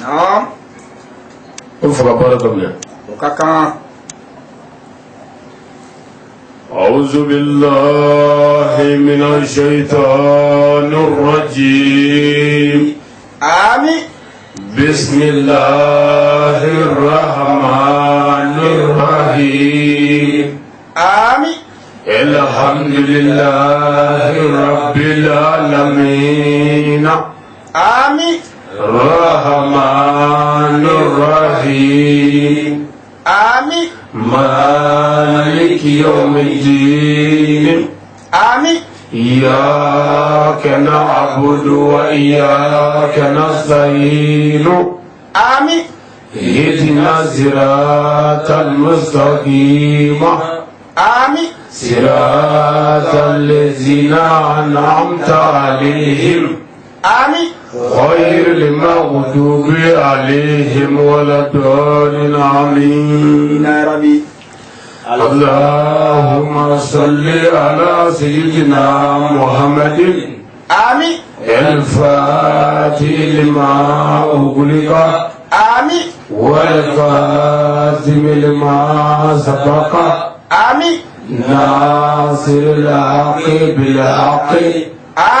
نعم فقبارة منه وكاكا أعوذ بالله من الشيطان الرجيم آمين بسم الله الرحمن الرحيم آمين الحمد لله رب العالمين آمين الرحمن الرحيم آمين مالك يوم الدين آمين إياك نعبد وإياك نستعين آمين اهدنا الصراط المستقيم آمين صراط الذين أنعمت عليهم آمين غير المغضوب عليهم ولا الضالين آمين يا ربي اللهم صل على سيدنا محمد آمين الفاتح لما أغلق آمين والخاتم لما سبق آمين ناصر الحق بالحق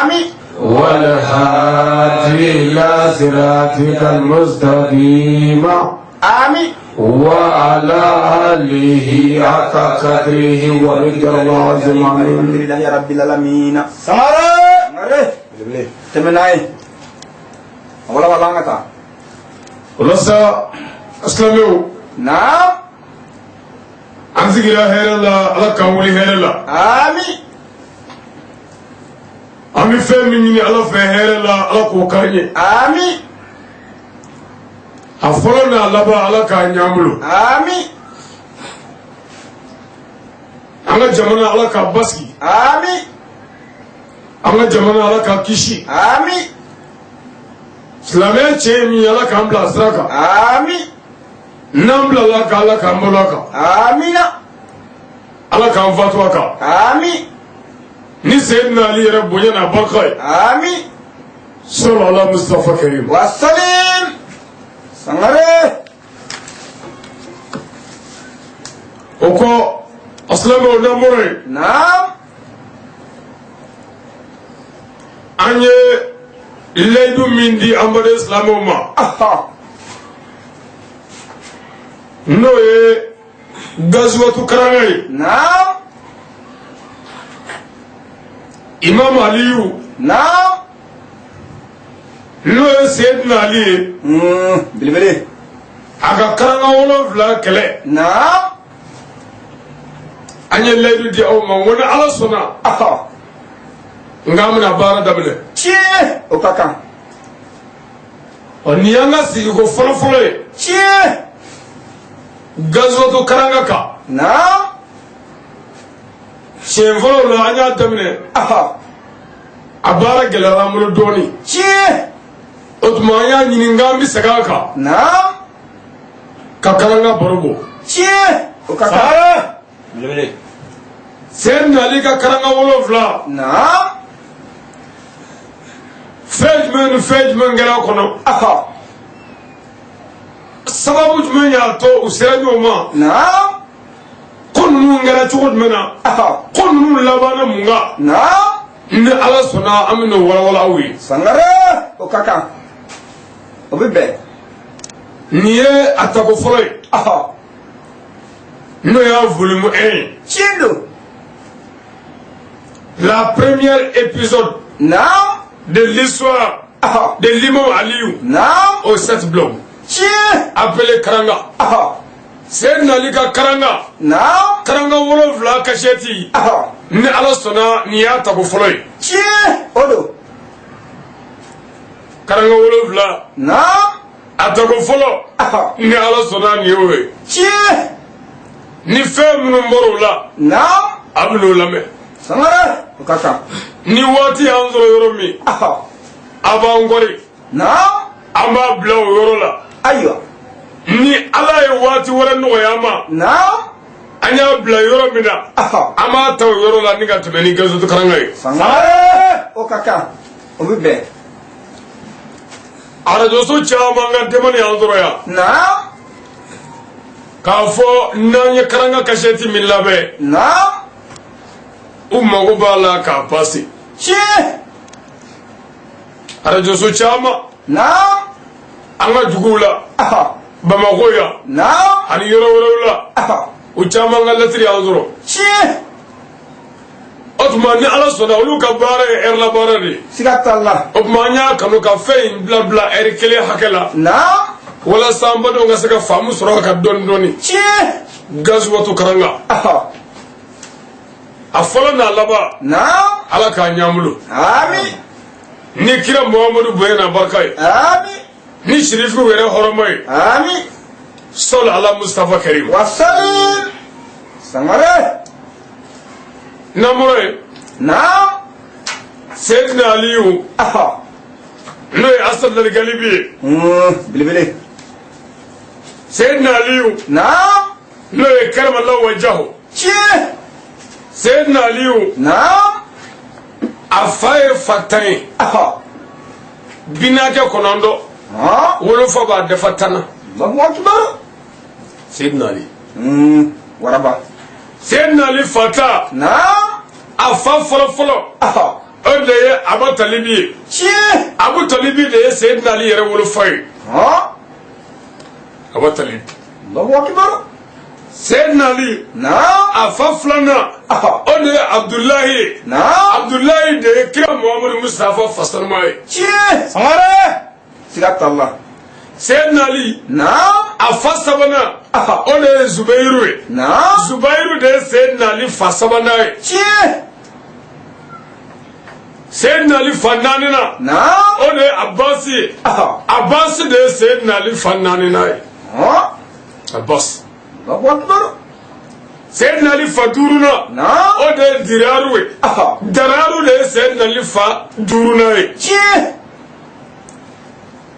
آمين والهادي إلى صراطك المستقيم آمين وعلى آله حق قدره ومقداره العظيم الحمد آمين. لله يا رب العالمين سمارة تمناي ولا ولا نتا ولسا أسلموا نعم أمسك إلى خير الله على كمول خير الله آمين أمي فهم مني على خير الله على كوكاني آمين أفرنا لبا على كانياملو آمين أنا جمعنا على كابسكي آمين أنا جمعنا على كاكيشي آمين سلامة تشيمي على كامبلا سراكا آمين نامبلا لك على كامبلاكا آمين على كامفاتواكا آمين ni sayyidina ali rabbu yana barkai آمين sallallahu ala mustafa karim والسلام سمارة oko aslama na murai نعم anye ilaydu mindi amade islamu ma أها no ye gazwatu karangai نعم imam aliyu نعم no ye sayyidina ali بلبلي aga karanga wolo vla kele نعم anye laydu di aw ma wona ala sona أها ngamna bara dabne تيه وكاكا oni yanga sigi ko folo folo ye تيه gazwatu karanga ka نعم shen folo la anya dabne أها abara gelara mulo doni تيه otuma ya nyini ngambi sagaka نعم kakaranga borobo تيه وكاكا بلبلي sen ali ka karanga wolo vla نعم fejmen ngara kono أها sababu jmen ya to usira nyoma نعم kon mu ngara chukot mena أها kon mu labana munga نعم ni ala sona amino wala wala awi سمارة وكاكا وبيبي niye atako foloy أها no ya volume 1 تشيندو la première épisode نعم de l'histoire أها de l'imam Aliou نعم au 7 bloc تشيه appelé karanga أها sen ali ka karanga نعم karanga wolo vla kasheti أها ni ala sona ni ya tako foloy تشيه أولو karanga wolo vla نعم atako folo أها ni ala sona ni yowe تشيه ni fɛn minnu bɔr'o la نعم a bɛn'o lamɛn سمارة وكاكا ni waati y'an sɔrɔ yɔrɔ min أها a b'an kɔri نعم an b'a bila o yɔrɔ la أيوة ni ala ye waati wɛrɛ nɔgɔya ma نعم an y'a bila yɔrɔ min na أها an b'a ta o yɔrɔ la ni ka tɛmɛ ni gazoti karanga ye سمارة وكاكا وبيبي arajoso caman ka demani an sɔrɔ yan Naam. k'a fɔ n'an ye karanga kasɛti min labɛn Naam. u mago b'a la k'a pase Tiɲɛ. arajoso caman Naam. an ka duguw la Aha. Bamako yan Naam. ani yɔrɔ wɛrɛw la Aha. u caman ka lɛtiri an sɔrɔ Tiɲɛ. o tuma ni ala sɔnna olu ka baara ye ɛri la baara de ye Siga t'a la. o tuma an y'a kanu ka fɛn in bila ɛri kelen hakɛ la Naam. walasa an badenw ka se ka faamu sɔrɔ ka dɔɔni dɔɔni Tiɲɛ. gazuwatu karanga Aha. a fɔlɔ n'a laban Naam. ala k'a ɲɛ an bolo Amin. ni kira muhamadu bonya n'a barika ye Amin. ni shirifiw yɛrɛ hɔrɔma ye Amin. sɔli ala mustafa karim Wasalim. Sangare. namoro ye Naam. seyidina aliyu Aha. n'o ye asadali galibi ye Belebele. seyidina aliyu Naam. n'o ye karamalaw wajahu Tiɲɛ. seyidina aliyu Naam. a fa ye fatan ye Aha. binakɛ kɔnɔntɔn Ha. wolofa b'a dafa tan na Allahu Akbar. seyidina ali Waraba. seyidina ali fata Naam. a fa fɔlɔfɔlɔ Aha. o de ye abu talibi ye Tiɲɛ. abu talibi de ye seyidina ali yɛrɛ wolofa ye Ha. abu talibi Allahu Akbar. seyidina ali Naam. a fa filanan Aha. o de ye abdulahi ye Naam. abdulahi de ye kira muhamadu mustafa fasanuma ye Tiɲɛ. Sangare. Siga t'a la. seyidina ali Naam. a fa sabanan Aha. o de ye zubairu ye Naam. zubairu de ye seyidina ali fa sabanan ye Tiɲɛ. seyidina ali fa naaninan Naam. o de ye abasi ye Aha. abasi de ye seyidina ali fa naaninan ye Ha. abasi Allahu Akbar. seyidina ali fa duurunan Naam. o de ye diraru ye Aha. dararu de ye seyidina ali fa duurunan ye Tiɲɛ.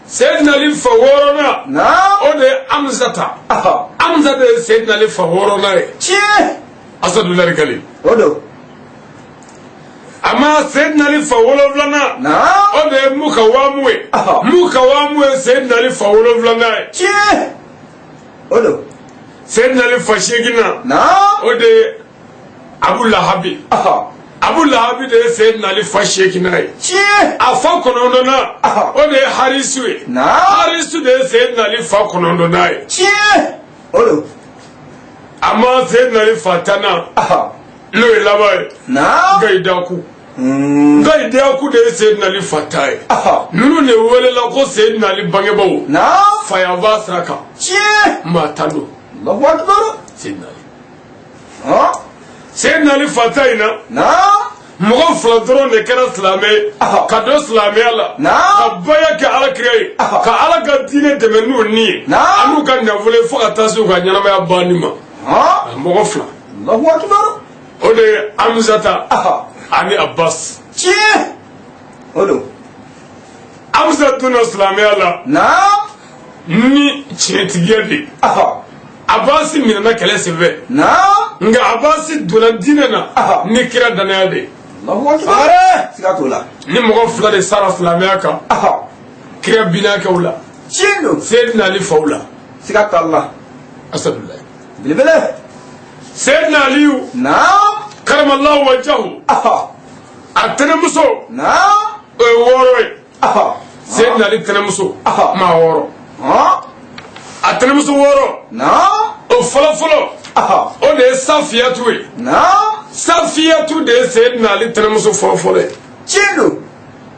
seyidina ali fa wɔɔrɔnan Naam. o de ye amzata Aha. amza de ye seyidina ali fa wɔɔrɔnan ye Tiɲɛ. asadulayi gali O do. amma seyidina ali fa wolonfilanan Naam. o de ye mukawamu ye Aha. mukawamu ye seyidina ali fa wolonfilanan ye Tiɲɛ. O do. seyidina ali fa seeginan Naam. o de ye abu lahabi Aha. abu lahabi de ye seyidina ali fa seeginan ye Tiɲɛ. a fa kɔnɔntɔnnan Aha. o de ye harisu ye Naam. harisu de ye seyidina ali fa kɔnɔntɔnnan ye Tiɲɛ. O do. amma seyidina ali fa tannan Aha. n'o ye laban ye Naam. gayidaku gayidaku de ye seyidina ali fa ta ye Aha. ninnu de welela ko seyidina ali bangebaw Naam. fayanfa sira kan Tiɲɛ. maa tan don Allahu Akbar. seyidina ali Ha. seyidina ali fa ta in na Naam. mɔgɔ fila dɔrɔn de kɛra silamɛ ye Aha. ka don silamɛya la Naam. ka baya kɛ alakira ye Aha. ka ala ka diinɛ dɛmɛ n'u ni ye Naam. an'u ka nafolo ye fo ka taa se u ka ɲɛnamaya banni ma Ha. mɔgɔ fila Allahu Akbar. o de ye amzata Aha. ani abbas Tiɲɛ. O do. amza donna silamɛya la Naam. ni tiɲɛtigiya de Aha. abasi minɛna kɛlɛ senfɛ Naam. nka abasi donna diinɛ na Aha. ni kira danaya de Allahu Akbar. Sangare. Siga t'o la. ni mɔgɔ fila de sara silamɛya kan Aha. kira binakɛw la Tiɲɛ do. seyidina ali faw la Siga t'a la. asadulayi Belebele. seyidina aliyu Naam. karamallahu wajahu Aha. a tɛnɛmuso Naam. o ye wɔɔrɔ ye Aha. seyidina ali tɛnɛmuso Aha. maa wɔɔrɔ Ha. a tɛnɛmuso wɔɔrɔ Naam. o fɔlɔfɔlɔ Aha. o de ye safiyatu ye Naam. safiyatu de ye seyidina ali tɛnɛmuso fɔlɔfɔlɔ ye Tiɲɛ do.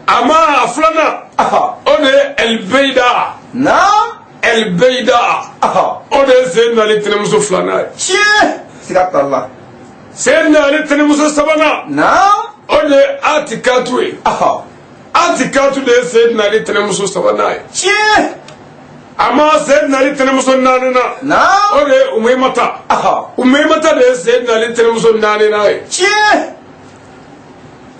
amma a filanan Aha. o de ye elbeida Naam. elbeida Aha. o de ye seyidina ali tɛnɛmuso filanan ye Tiɲɛ. Siga t'a la. seyidina ali tɛnɛmuso sabanan Naam. o de ye atikatu ye Aha. atikatu de ye seyidina ali tɛnɛmuso sabanan ye Tiɲɛ. amma seyidina ali tɛnɛmuso naaninan Naam. o de ye umaymata Aha. umaymata de ye seyidina ali tɛnɛmuso naaninan ye Tiɲɛ.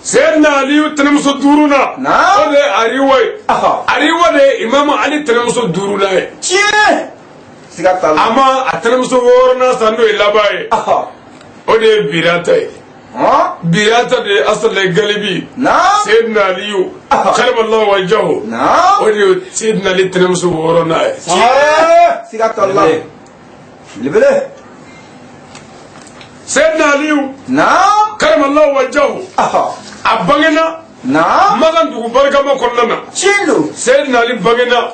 seyidina aliyu tɛnɛmuso duurunan Naam. o de ye ariwa ye Aha. ariwa de ye imamu ali tɛnɛmuso duurunan ye Tiɲɛ. Siga t'a la. amma a tɛnɛmuso wɔɔrɔnan san n'o ye laban ye Aha. o de ye birata ye biyata de asal galibi sayyidina aliyu karamallahu wajhahu wani sayyidina ali tanamsu worona sigat Allah libele sayyidina aliyu karamallahu wajhahu abangena magan dugu barka ma konnana chindo sayyidina ali bangena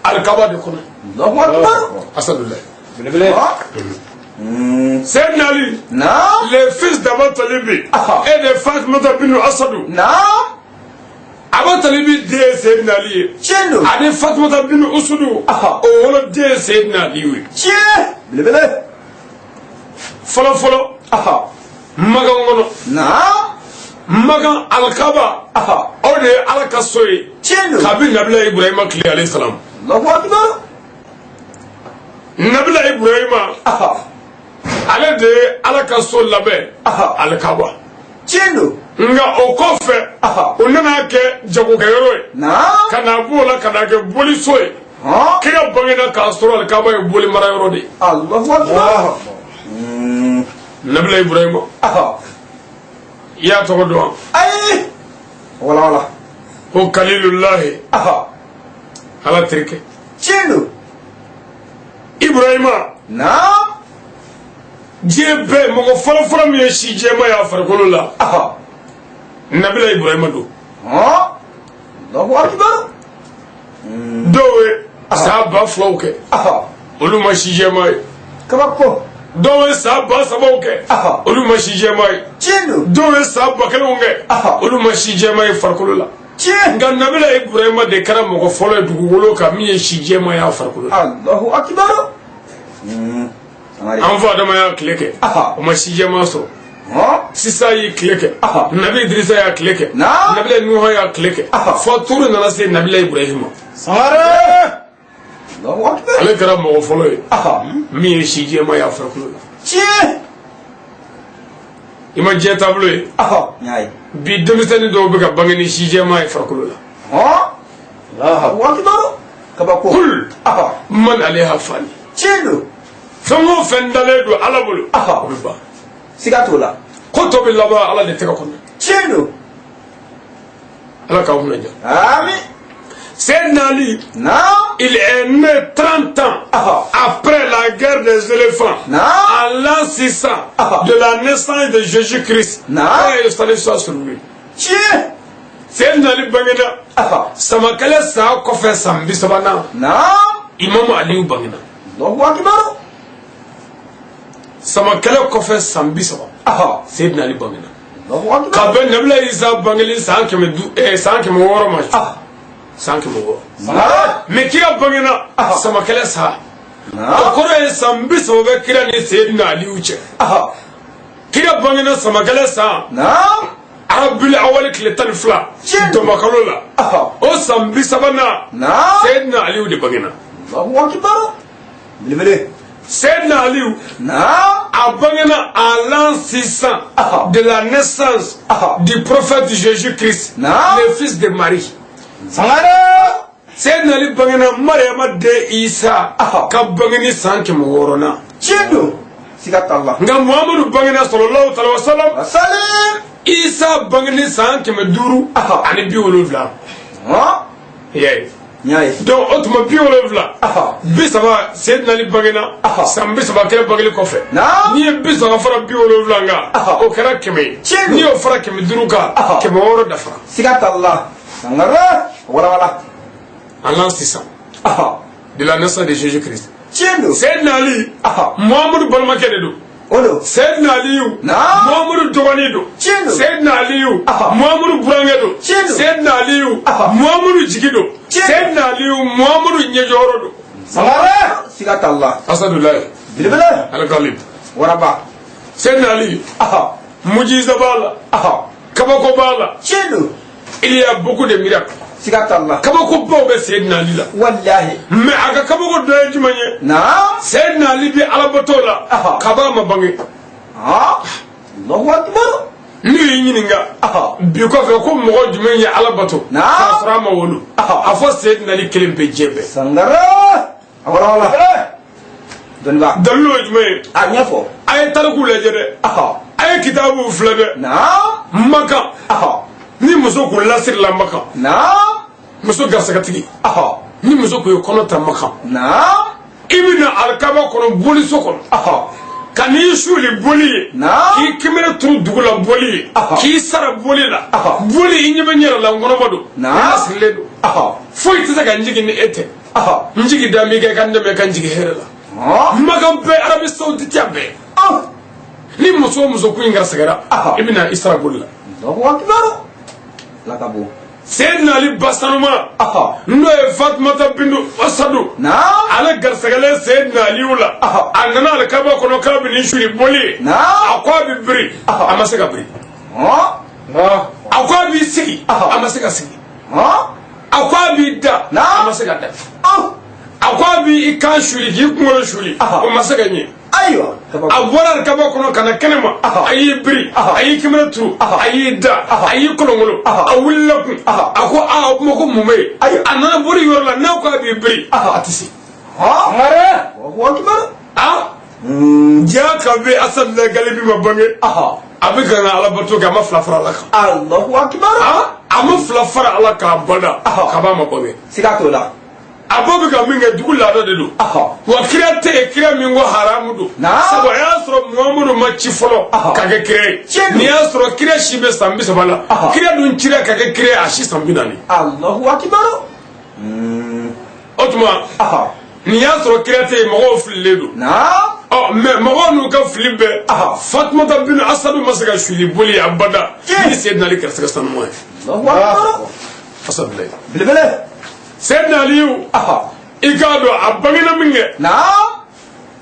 alkaba de konna Allahu akbar asalullah libele Sayyidina Ali, le fils d'Aba Talibi et de Fatimata bin Asadou. Aba Talibi de Sayyidina Ali. Ade Fatimata bin Asadou. O wala de Sayyidina Ali. Bilibele. Folo folo. Maga ngono. Maga Al-Kaaba. O de Al-Kasoy. Kabi Nabila Ibrahim kili alayhi salam. Allahu akbar. Nabila Ibrahim. Ale de ala ka so labɛn Al-Kaaba nga o kɔfɛ o nana kɛ jagokɛyɔrɔ ye ka na b'o la ka na kɛ boliso ye kira bangena k'a sɔrɔ Al-Kaaba ye boli marayɔrɔ de ye Nabila Ibrahima i y'a tɔgɔ dɔn ayi wala ko Kalilullahi ala terikɛ Ibrahima diɲɛ bɛɛ mɔgɔ fɔlɔfɔlɔ min ye si jɛma y'a farikolo la Nabila Ibrahima don Allahu akbar dɔw ye san 2000 kɛ olu ma si jɛma ye kabako dɔw ye san 3000 kɛ olu ma si jɛma ye dɔw ye san 1000 kɛ olu ma si jɛma ye farikolo la nka Nabila Ibrahima de kɛra mɔgɔ fɔlɔ ye dugukolo kan min ye si jɛma y'a farikolo la Allahu akbar an fa adama y'a tile kɛ o ma si jɛma sɔrɔ Sisa y'i tile kɛ Nabi Idrisa y'a tile kɛ Nabila Nuha y'a tile kɛ fɔ turu nana se Nabila Ibrahima ale kɛra mɔgɔ fɔlɔ ye min ye si jɛma y'a farikolo la i ma diɲɛ taabolo ye bi denmisɛnnin dɔw bɛ ka bange ni si jɛma ye farikolo la kul man aleha fani fɛn o fɛn dalen don ala bolo o bɛ ban siga t'o la ko tɔ bɛ laban ala de tɛgɛ kɔnɔ ala k'aw minɛ diya amin Sayyidina Ali il est né 30 ans après la guerre des éléphants en l'an 600 de la naissance de Jésus-Christ et le salut soit sur lui Sayyidina Ali bangena samakɛlɛ sa kɔfɛ san 30 Imam Aliyu bangena samakɛlɛ kɔfɛ san 30 Sayyidina Ali bangena ka bɛn Nabila Isa bangeli san 600 ma san 600 mais kira bangena samakɛlɛ sa o kɔrɔ ye san 30 bɛ kira ni Sayyidina Aliyu cɛ kira bangena samakɛlɛ sa Arabil awal tile 12 domakalo la o san 30 Sayyidina Aliyu de bangena Sayyidina Aliyu a bangena à l'an 600 de la naissance du prophète Jésus-Christ le fils de Marie Sayyidina Ali bangena Mariama de Isa ka bangeni san 600 nga Muhammadu bangena sallallahu alaihi wasallam Isa bangeni san 500 ani 70 donc o tuma 70 bisaba Sayyidina Ali bangena san 30 kɛra bangeli kɔfɛ ni ye 30 fara 70 nga o kɛra 100 ni y'o fara 500 kan 600 dafara siga t'Allah sangara wala en l'an 600 de la naissance de Jésus-Christ Sayyidina Ali Muhammadu balimakɛ de don Sayyidina Aliyu Muhammadu dɔgɔnin don Sayyidina Aliyu Muhammadu burankɛ don Sayyidina Aliyu Muhammadu jigi don Sayyidina Aliyu Muhammadu ɲɛjɔyɔrɔ don siga t'Allah Asadulahi Al-Ghalib waraba Sayyidina Ali mujiza b'a la kabako b'a la il y a beaucoup de miracles siga t'Allah kabako baw bɛ Sayyidina Ali la wallahi mais a ka kabako dɔ ye jumɛn ye Sayyidina Ali bɛ alabato la kaba ma bange Allahu akbar n'u y'i ɲininka bi kɔfɛ ko mɔgɔ jumɛn ye alabato k'a sɔrɔ a ma wolo a fɔ Sayyidina Ali kelen bɛ diɲɛ bɛɛ sangara wala dɔnniba dalilu ye jumɛn ye a ɲɛfɔ a ye tariku lajɛ dɛ a ay kitabu fulade naam maka ni muso ko lasir la maka naam muso gasagatigi ni muso ko kono ta maka naam ibina alkaba kono boli sokon kani shuli boli ki kimere turu dugula boli ki sara boli la boli inyebe nyera la ngono bodo nasile do foi tisa ka njigi ni ete njigi dami ke kande me kan njigi herela magam be arabi saudi tiabe ni muso ku ingar sagara ibina isra boli Allahu akbar la kabo Sayyidina Ali Basanuma ndo Fatma bintu Asadu ala garsagale Sayyidina Ali ula angana ala kaba kono kabi ni shuri boli akwa bibri amasega bri akwa bi sigi amasega sigi akwa bi da amasega da akwa bi ikan shuri gi kumolo shuri amasega nyi aywa abora kaba kono kana kenema ayi bri ayi kimatu ayi da ayi kolongolo awullaku ako moko mume anana bori yorla na ko bi bri atisi mare wa akbar jaka be asal la galibi mabange abika na ala bato ga maflafara la Allahu akbar ama flafara ala ka bada kaba mabange sikato la abobi ka minga dugula da do wa kirate kira mingo haramu do sabo ya soro muhammadu machi folo kage kire ni ya soro kire shibe sambi sabala kire dun kire kage kire ashi sambi nani Allahu akbar otuma ni ya soro kirate mago filledo me mago nu ka filibe fatma bin asad masaka shuli boli abada ni sayyidina ali karsa stan mo Allahu akbar fasablay bilbile Sayyidina Ali igado abangina minge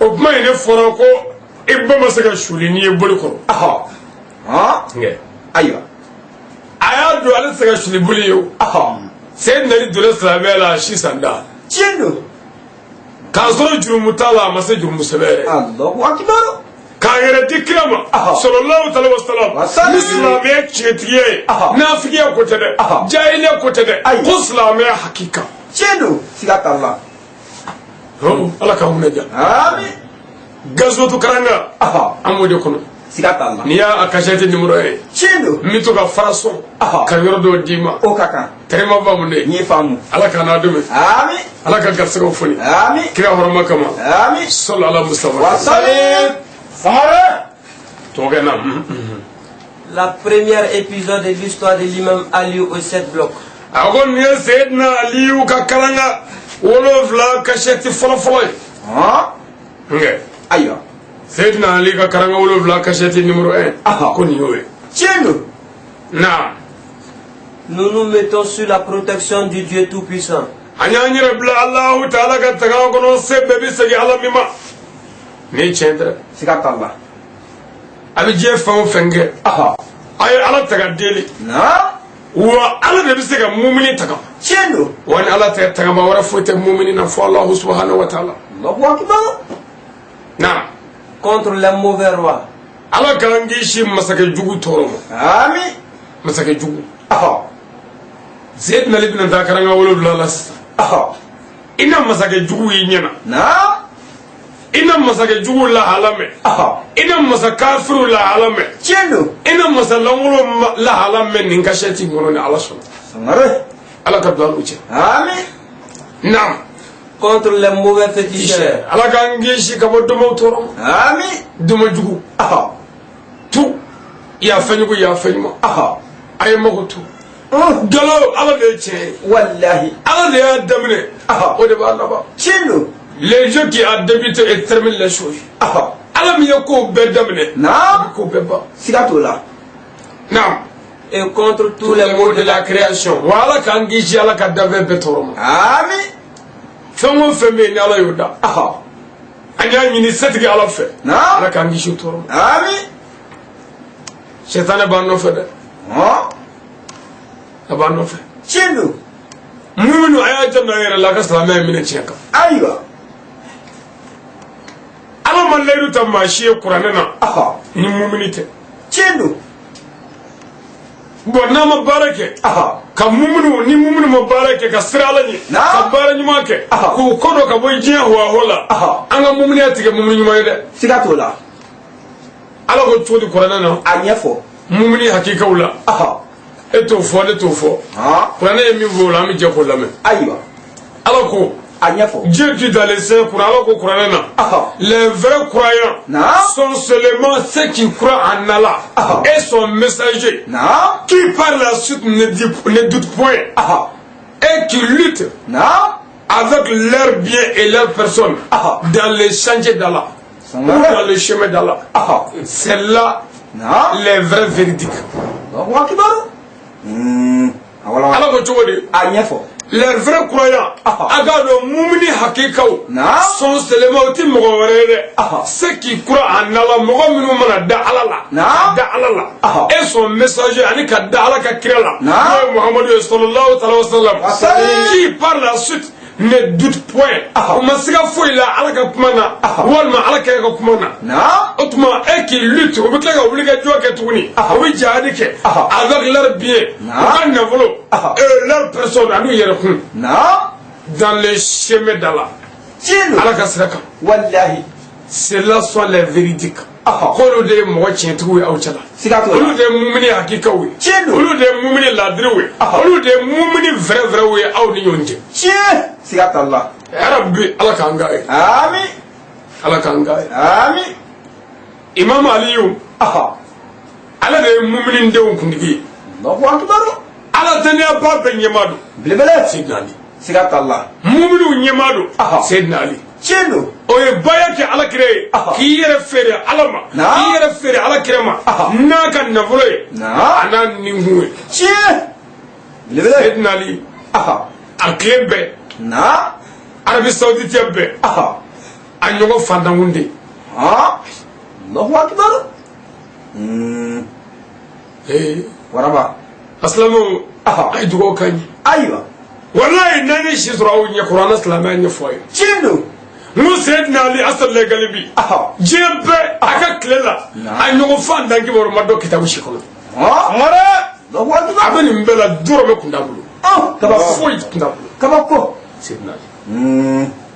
o kuma ine foro ko ibba masaka shuli ni boli ko nge aywa aya do ala saka shuli boli yo Sayyidina Ali dole salamela shi sanda chindo kasoro jurumu tala masa jurumu sabere Allahu akbar kagere dikrama sallallahu alaihi wasallam islamiya chetiye nafiya ko tede jahiliya ko tede ko islamiya hakika chindo sigata Allah ala ka mun ja amin gazwatu karanga amode kono sigata Allah niya akashete numero 1 chindo mito ka faraso ka yoro do dima o kaka terima ba mun ne ni famu ala ka na dume amin ala ka garsago funi amin kira horma kama amin sallallahu alaihi wasallam wa sallim Sahara La première épisode de l'histoire de l'imam Ali au 7 blocs. Agon ni Sayyidina Ali ka karanga wolofla kasheti folo nge aywa Sayyidina Ali ka karanga wolofla kasheti numéro 1 ko ni yowe chindo na Nous nous mettons sur la protection du Dieu Tout-Puissant. anyani rabbil Allah ta'ala ka taga kono sebbe bi sagi ala mima ni chendra sigata Allah abi je fawo fenge ay ala taga deli wa ala de bi sega mu'mini taga chindo wani ala taga ma wara fote mu'mini na fo Allah subhanahu wa ta'ala Allahu akbar na Contre les mauvais rois. ala gangi shi masake jugu toromo amin masake jugu Sayyidina Ali bin Dakaranga wolodula las ina masake jugu yi nyana ina masake jugu la halame ina masake kafiru la halame chindo ina masake langulo la halame ninka sheti ngono ni ala sona sangare ala ka dual uche amin nam Contre les mauvais féticheurs. ala gangi shi kabo domo toromo amin domo jugu tu ya fanyugo ya fanyuma ay mako tu galo ala de che wallahi ala de ya damne o de ba ba chindo les gens qui ont débuté et terminé les choses ala mi yako be damne ko be ba sigato la nam Et contre tous tous les les mots de la création wala kan gi ala ka dave betoro amin famo feme ni ala yoda anya ni setigi ala fe ala kan gi toro amin shetane ba no fe de ba no fe chindo muminu aya janna yere la ka salama mine cheka aywa ala man leeru tamma shi qur'anana ni muminite chindo bon nama barake ka muminu ni muminu mo barake ka sirala ni ka bara nyuma ke ko kodo ka boy jiya wa hola anga muminu atige muminu nyuma de sigato la ala ko cogo di kuranɛ na a ɲɛfɔ mumini hakikaw la e t'o fɔ ne t'o fɔ kuranɛ ye min fɔ o la an bɛ jɛ k'o lamɛn ayiwa ala ko a ɲɛfɔ Dieu dit dans les saints Coran ala ko kuranɛ na les vrais croyants sont seulement ceux qui croient en Allah et son messager qui par la suite ne doutent point et qui luttent avec leurs biens et leurs personnes dans les chantiers d'Allah ou dans le chemin d'Allah. C'est là les vrais véridiques. Alors que tu vois, les vrais croyants, agado mumini hakikaw, sont seulement au tim ceux qui croient en Allah, mogaminu da Allah, et son messager anika da Allah ka kirala, Muhammad sallallahu alayhi wa sallam, qui par la suite ne doute point. O masiga foi la ala ka kumana, walma ala ka kumana. Otuma et qui lutte, o bitla ka obliga joke tuguni, o bi jihad ke avec leur bien, o kan volo, et leur personne anu yere kun. Dans les chemins d'Allah. Ala ka siraka. Wallahi. Ceux-là sont les véridiques. Kolo de mo chentu au chala. Kolo de mumini hakika we. Kolo de mumini ladri we. Kolo de mumini vrai we au ni yonje. Sigat Allah. Ya Rabbi ala ka ngai. Amin. Ala ka ngai. Amin. Imam Aliyu. Ala de mumini ndew kundigi. Allahu akbar. Ala tanya ba ben yamadu. Bilbele. Sidna Ali. Sigat Allah. Mumini nyamadu. Sidna Ali. Chendo. Oye baya ke ala kire ki yere fere alama ki yere fere ala kirema na kan na vole ana ninguwe Sayyidina Ali akebe Arabie Saoudite be anyogo fandangunde Allahu akbar waraba aslamu ay dugo kany aywa wallahi nani shizra o nya Qur'an islama nya foy chendo Sayyidina Ali asal le galibi jembe aka klela anyogo fandangi bor mado kitabu shikono Allahu akbar abani mbela duro be kundabulu kaba foy kundabulu kaba ko Sayyidina Ali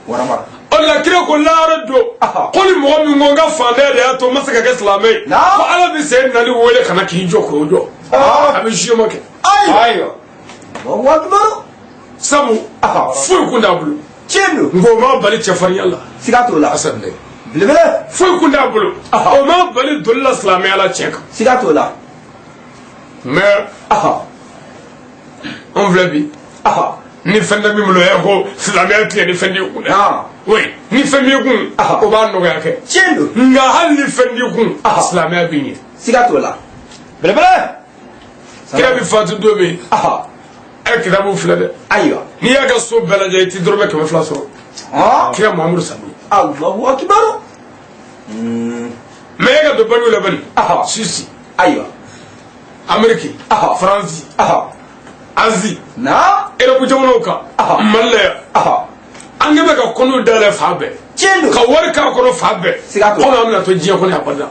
waraba Allah kira ko laara do qoli mo mi ngonga fande de ato masaka ke islamai ko ala bi Sayyidina Ali wole kana ki joko do abi jimo ke ayo Allahu akbar samu foy kundabulu chendo ngoma bali chafari Allah sigato la asadle bilbele foy kundabulu o ma bali dulla islamai ala cheka sigato la mais on vlebi ni fenda mi mulo ko islamai tiye ni fendi ku oui ni fendi ku o ba no ga ke chendo nga hal ni fendi ku islamai bi ni sigato la bilbele kira bi fatu dobe kitabu filade aywa ni ya ga so belaje ti dorbe ke fla so kira Muhammad sallallahu Allahu akbar me ga do banu le bani sisi aywa Ameriki France Asie Europe jamono ka malle angebe ka kono dale fabe chendo ka war ka kono fabe kono amna to jiya kono abada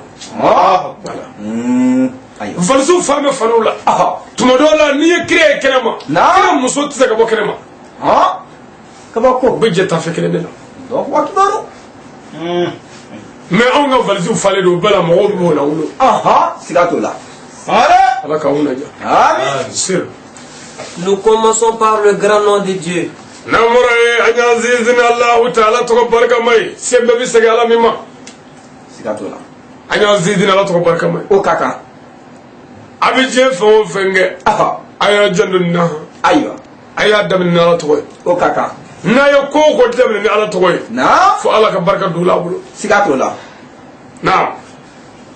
aywa falsu fame fanula tumadola ni kire kenema kire muso tse ka bo kenema kaba ko beje ta fe kenema Allahu akbar mais on ga falsu fale do bala mo mo na ulo sigato la ala ka una ja amin sir. Nous commençons par le grand nom de Dieu. Namore anyazizina Allah ta'ala to barka mai sebbe bi sagala mima sigato la anyazizina Allah to barka mai o kaka abije fo fenge aya jandunna aywa aya damna Allah to o kaka na yo ko damna Allah to fo Allah ka barka dula bulu sigato la na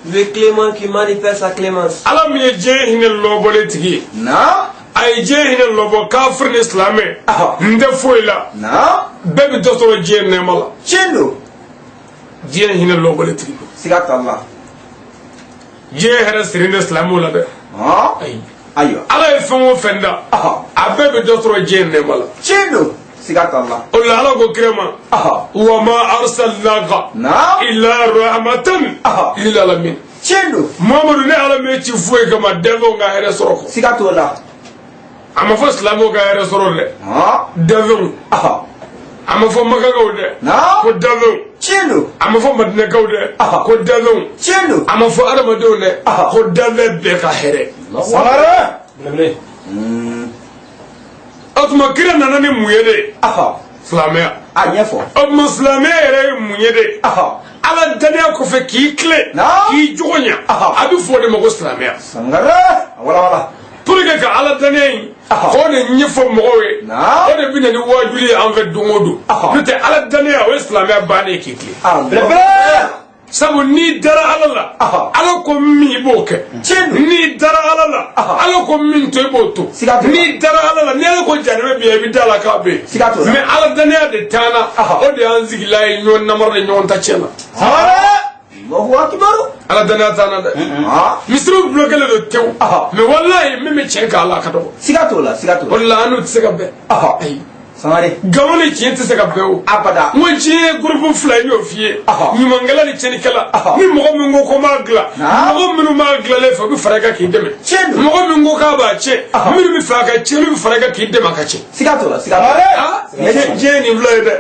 Le clément qui manifeste sa clémence. Allah mi je hinel lo bolitigi ay je hinel lo bo kafir islamé nde foila bebe dotoro je ne mala chendo je hinel lo bolitigi sigato Allah je hera sirin islamu la de aywa ala famo fenda abebe dotoro je ne mala chendo sigato Allah Allah ala go krema wa ma arsalnaka illa rahmatan lil alamin chendo Muhammadu ne ala me ci fuwe kama devo nga hera soroko sigato la ama fo islamu ga hera sorole devo ama fo makaga de ko devo Tiens-nous. A ma fɔ madinakaw dɛ ko dalɛnw Tiens-nous. a ma fɔ adamadenw dɛ ko dalɛn bɛɛ ka hɛrɛ o tuma kira nana ni mun ye de silamɛya o tuma silamɛya yɛrɛ ye mun ye de ala daniya kɔfɛ k'i tilen k'i jogo ɲa a bɛ fɔ o de ma ko silamɛya pour que ka ala daniya in k'o de ɲɛfɔ mɔgɔw ye o de bɛ na ni wajibi ye an fɛ don o don n'o tɛ ala daniya o ye silamɛya bannen ye k'i tilen sabu n'i dara ala la ala ko min i b'o kɛ n'i dara ala la ala ko min to i b'o to n'i dara ala la ni ala ko janɛmɛ bi i bɛ da la k'a bɛ yen mais ala daniya de taana o de y'an sigila ye ɲɔgɔn namara de ɲɔgɔn ta cɛ la ala daniya taana dɛ misiriw bulokɛlen don tewu mais walayi min bɛ tiɲɛ kan ala ka dɔgɔ o de la an n'u tɛ se ka bɛn ayi nkalon ni tiɲɛ tɛ se ka bɛn o n ko tiɲɛ ye gurupu fila ye y'o f'i ye ɲumankɛla ni tiɲɛnikɛla ni mɔgɔ min ko ko m'a dilan mɔgɔ minnu b'a dilanlen fɛ o bɛ fara i kan k'i dɛmɛ mɔgɔ min ko k'a b'a tiɲɛ minnu bɛ fɛ a ka tiɲɛ olu bɛ fara i kan k'i dɛmɛ a ka tiɲɛ diɲɛ nin fila ye dɛ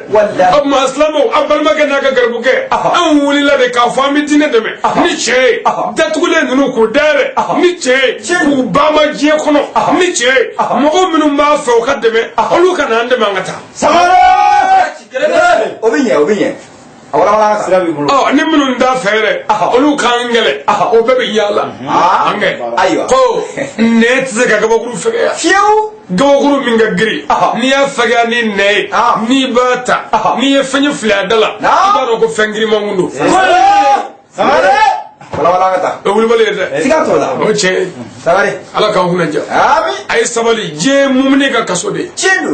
o tuma silamɛw a balimakɛ n'a ka garibukɛ anw wulila de k'a fɔ an bɛ diinɛ dɛmɛ ni tiɲɛ ye datugulen ninnu k'u dayɛlɛ ni tiɲɛ ye k'u baama diɲɛ kɔnɔ ni tiɲɛ ye mɔgɔ minnu b'a fɛ u ka dɛmɛ olu ka na an dɛmɛ an ka taa o bɛ ɲɛ ni minnu t'a fɛ yɛrɛ olu k'an kɛlɛ o bɛɛ bɛ yaala an kɛ ko nɛ tɛ se ka gabakuru fɛgɛya fiyewu gabakuru min ka girin n'i y'a fɛgɛya ni nɛ ye n'i b'a ta n'i ye fɛn ye fili a da la i b'a dɔn ko fɛn giriman kun don o wulibali ye dɛ o tiɲɛ ala k'an kunna ja a ye sabali diɲɛ mumuni ka kaso de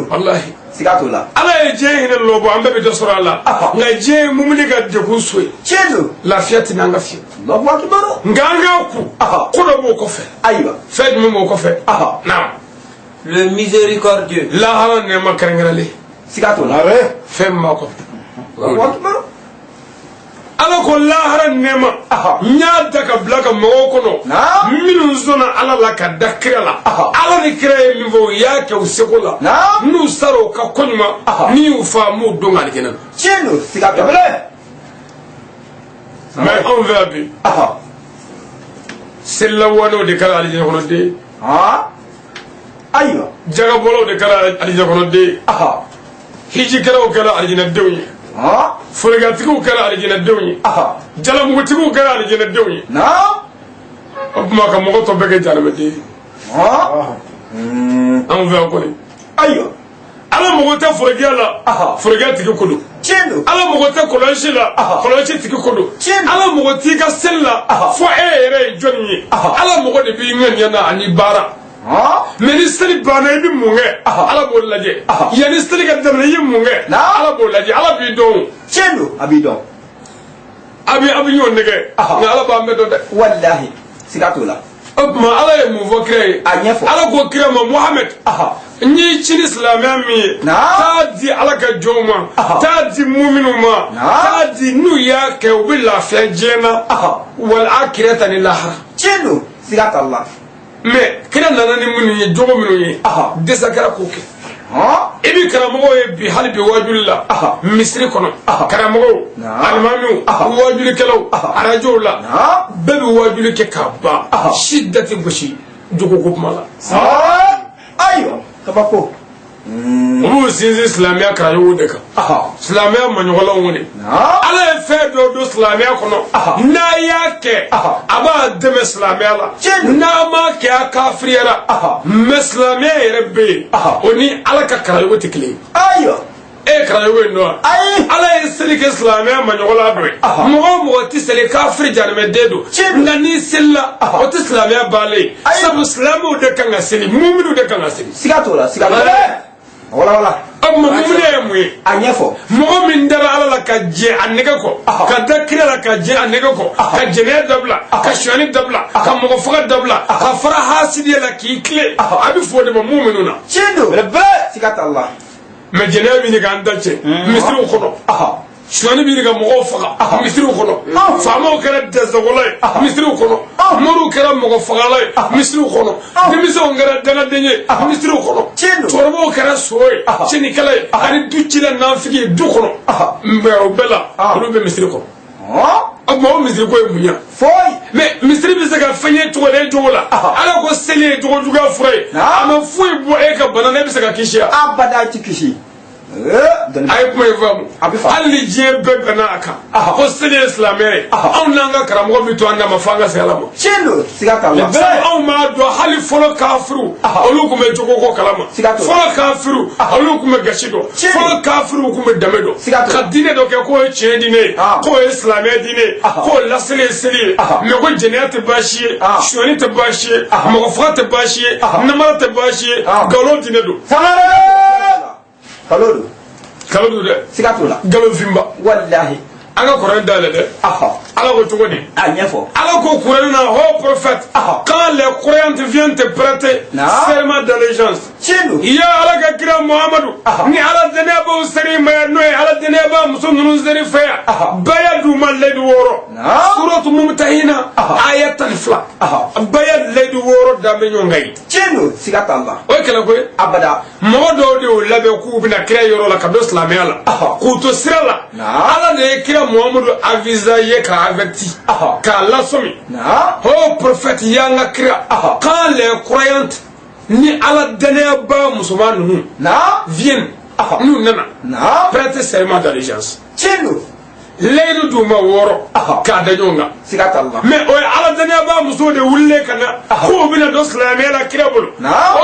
walahi ala ye diɲɛ hinɛ lɔbɔ an bɛɛ bɛ dɔ sɔrɔ a la nka diɲɛ mumuni ka degun so ye lafiya tɛ n'an ka fiye nka an k'a ku ko dɔ b'o kɔfɛ fɛn jumɛn b'o kɔfɛ naam Le miséricordieux. lahara nɛɛma kɛrɛnkɛrɛnlen fɛn min b'a kɔfɛ ala ko lahara nɛɛma n y'a da ka bila ka mɔgɔw kɔnɔ minnu sɔnna ala la ka da kira la ala ni kira ye min fɔ u y'a kɛ u seko la n'u sara o ka ko ɲuman ni y'u fa m'u don alijɛnɛ na mais anw fɛ yan bi selilawanew de kɛra alijɛnɛ kɔnɔden jagabɔlaw de kɛra alijɛnɛ kɔnɔden hijikɛlaw kɛra alijɛnɛdenw ye forogatigiw kɛra alijɛnɛdenw ye jalamugutigiw kɛra alijɛnɛdenw ye o tuma ka mɔgɔ tɔ bɛɛ kɛ jahanɛmɛden ye anw fɛ yan kɔni ala mago tɛ forokiya la forokiya tigi ko don ala mago tɛ kɔlɔnsi la kɔlɔnsi tigi ko don ala mago t'i ka seli la fo e yɛrɛ ye jɔnni ye ala mago de b'i ŋaniya na ani baara mais ni seli banna i bɛ mun kɛ ala b'o lajɛ yanni seli ka tɛmɛ i ye mun kɛ ala b'o lajɛ ala b'i dɔn a b'i dɔn a bɛ ɲɔgɔn nɛgɛ nka ala b'an bɛɛ dɔn dɛ walahi siga t'o la o tuma ala ye mun fɔ kira ye ala ko kira ma muhammed n y'i ci ni silamɛya min ye taa di ala ka jɔnw ma taa di muminw ma taa di n'u y'a kɛ u bɛ lafiya diɲɛ na wal akirata ni lahara tiɲɛ don siga t'a la mais kira nana ni minnu ye jogo minnu ye dɛsɛ kɛra k'o kɛ i bɛ karamɔgɔw ye bi hali bi wajuli la misiri kɔnɔ karamɔgɔw alimamiw wajulikɛlaw arajow la bɛɛ bɛ wajuli kɛ k'a ban si da tɛ gosi jogo ko kuma la kabako olu sinsin silamɛya karamɔgɔw de kan silamɛya maɲɔgɔnlanw de ala ye fɛn dɔ don silamɛya kɔnɔ n'a y'a kɛ a b'a dɛmɛ silamɛya la n'a ma kɛ a kafiriyara mais silamɛya yɛrɛ bɛ yen o ni ala ka karamɔgɔ tɛ kelen ye e ye karamɔgɔ in dɔn wa ala ye seli kɛ silamɛya maɲɔgɔnla dɔ ye mɔgɔ o mɔgɔ tɛ seli kafiri jahanɛmɛden don nka n'i selila o tɛ silamɛya bannen ye sabu silamɛw de kan ka seli muminw de kan ka seli siga t'o la siga t'o la wala mumune ye mun ye a ɲɛfɔ mɔgɔ min dara ala la ka jɛ a nɛgɛ kɔ ka da kira la ka jɛ a nɛgɛ kɔ ka jɛnɛya dabila ka suyani dabila ka mɔgɔ faga dabila ka fara hasidiya la k'i tile a bɛ fɔ o de ma muminu na tiɲɛ don siga t'a la mais jɛnɛya min k'an da cɛ misiriw kɔnɔ suani bi ga mo faga misri kono famo kala dazagolay misri kono moru kala mo fagalay misri kono demiso ngara dana denye misri kono torbo kala soy chini kala ari duchila nafiki du kono mbero bela ko be misri kono mo misri ko munya foy mais misri bi saka fanye to le jola ala ko sele to juga fure ama fuy bo e ka banana bi saka kishia abada tikishi ay kuma famu ali je be na aka ko sele islamere on nanga karamo bi to anda mafanga salama chendo sigata Allah on ma do hali folo kafiru olu kuma jogo ko kalama folo kafiru olu kuma gashido folo kafiru kuma damedo kadine do ke ko chendine ko islamere dine ko lasele sele me ko jeniyat bashi shoni te bashi magafat bashi namara te bashi galo dine do kalodu de sigatola galo fimba wallahi anga Quran dale de ala ko tugoni anyefo ala ko Quran na ho prophète quand les croyants viennent te prêter serment d'allégeance chino ya ala ka kira Muhammadu ni ala dene ba usari ma no ala dene ba musunnu zari fa bayad man lady woro suratu mumtahina ayatan fla bayad lady woro da me nyongai chino sigata Allah o kala ko abada modo de o labe ku bina kira yoro la kado islamiyala ku to sirala ala de kira Muhammadu avisaye ka averti ka la somi oh prophète yanga kira quand les croyants ni ala dene ba musulmanu viennent nous nana prêter serment d'allégeance chino leydu duma woro ka dañonga sigata Allah mais o ala dane ba muso de wulle kana ko bina do islamiyya la kirabul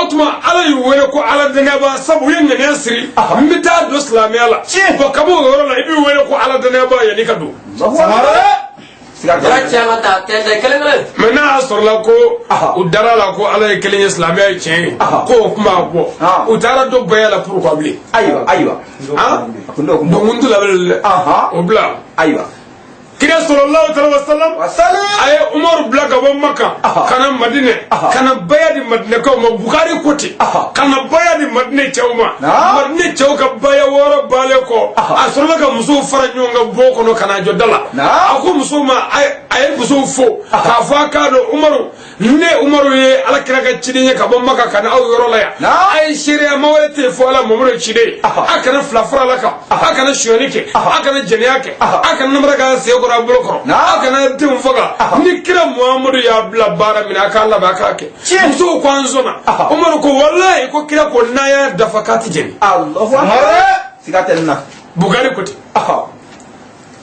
otuma ala yu wele ko ala dane ba sabu yenge ne siri mbita do islamiyya la ko kabo woro la ibi wele ko ala dane ba yani kadu maintenant sur la ko udara la ko ala e kelen islamiyya chen ko kuma ko udara do bayala pour ko bli aywa do mundu la bel obla aywa kira sallallahu alaihi wasallam ay umar bla ga bon makka kana madina kana bayadi madina ko mo bukhari koti kana bayadi madina chawma madina chawka baya woro bale ko asoro ga muso faranyo nga boko no kana jodala ako muso ma ay muso fo ka fa ka do umaru ye ala kira ga cidinya ka bon makka kana aw yoro la ya ay shiriya mawlete fo ala mo cide akana flafra la ka akana shionike akana jeniyake akana namra ga se bulokoro akana tim foga ni kira Muhammadu ya bla bara min aka Allah ba kake muso ko anzona Umar ko wallahi ko kira ko naya dafakati jeni Allahu akbar sigatenna Bugari koti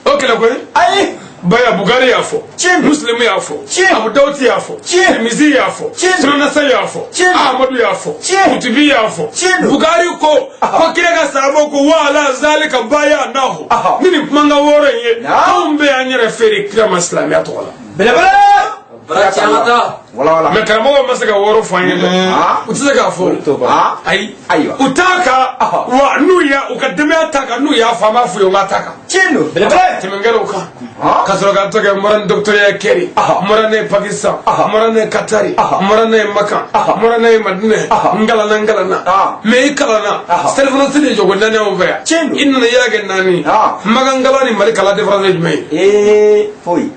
okela ko ay baya Bugari yafo Muslim yafo Abu Dawud yafo Tirmidhi yafo Sunan Nasa'i yafo Ahmad yafo Kutubi yafo Bugari ko kira ga sabo ko wala zalika baya nahu nini manga woro ye ombe anyere feri kira islamiyya to wala bela wala me karamo masaka woro fanye utaka fo ay utaka wa nuya ukademe ataka nuya fama fu yo mataka chino bela timengero uka kasoro ga toke moran docteur ya keri morane Pakistan morane Qatari morane Makka morane Madina ngala na me kala na telephone tini jogo nane on veya inna yaga nani magangala ni mali kala defrance me foi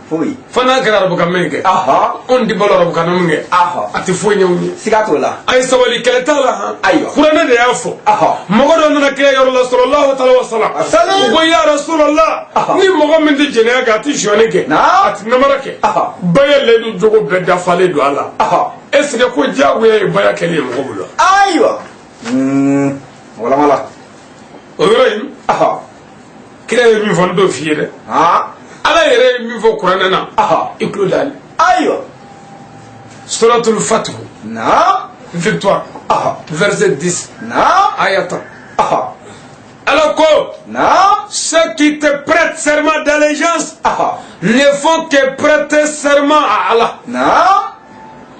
fana kala rabu kamenge on di bolo rabu kanamenge ati foi nyawni sigatola ay sawali kala tala aywa qur'ana de yafo mogodo na ke ya rasul sallallahu alaihi wasallam ko ya rasulullah ni mogo min de jene ga ti joneke ati namarake baye le du jogo be da fale do ala est-ce que ko jago ye baya kele mogo bulo aywa wala oyoyim kila ye mi fon do fiire ala yere mi fo qur'ana na ikludal aywa suratul fath victoire verset 10 ayata alors ceux qui te prêtent serment d'allégeance ne font que prêter serment à Allah.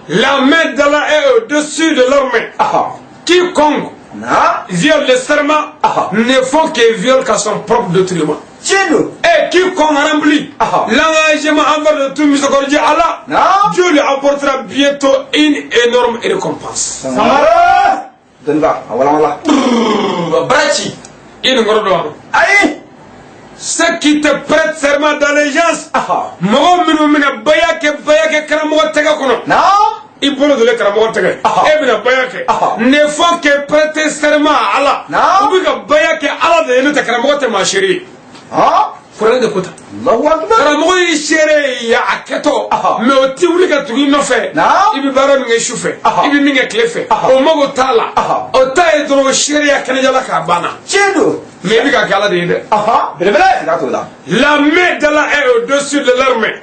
La main d'Allah est au-dessus de leur main. Quiconque viole le serment ne font que viole qu'à son propre détriment. Et quiconque remplit l'engagement envers le tout miséricordieux Allah, Dieu lui apportera bientôt une énorme récompense. Donne-va, voilà. Brachi. Il ngoro do ay ceux qui te prêtent serment d'allégeance mɔgɔ minnu mina baya kɛ karamɔgɔ tɛgɛ kɔnɔ i bolo don karamɔgɔ tɛgɛ e bɛna baya kɛ ne fɔ que prêter serment à Allah u bɛ ka baya kɛ Allah de ye ne tɛ karamɔgɔ tɛ maa seere ye kuranɛ de ko tan karamɔgɔ y'i seere ye a kɛtɔ mais o ti wuli ka tugu i nɔfɛ i bɛ baara min kɛ su fɛ i bɛ min kɛ tile fɛ o mago t'a la o ta ye dɔrɔn o seereya kɛnɛjala k'a banna mais i bɛ ka kɛ Allah de ye dɛ la main d'Allah est au-dessus de leur main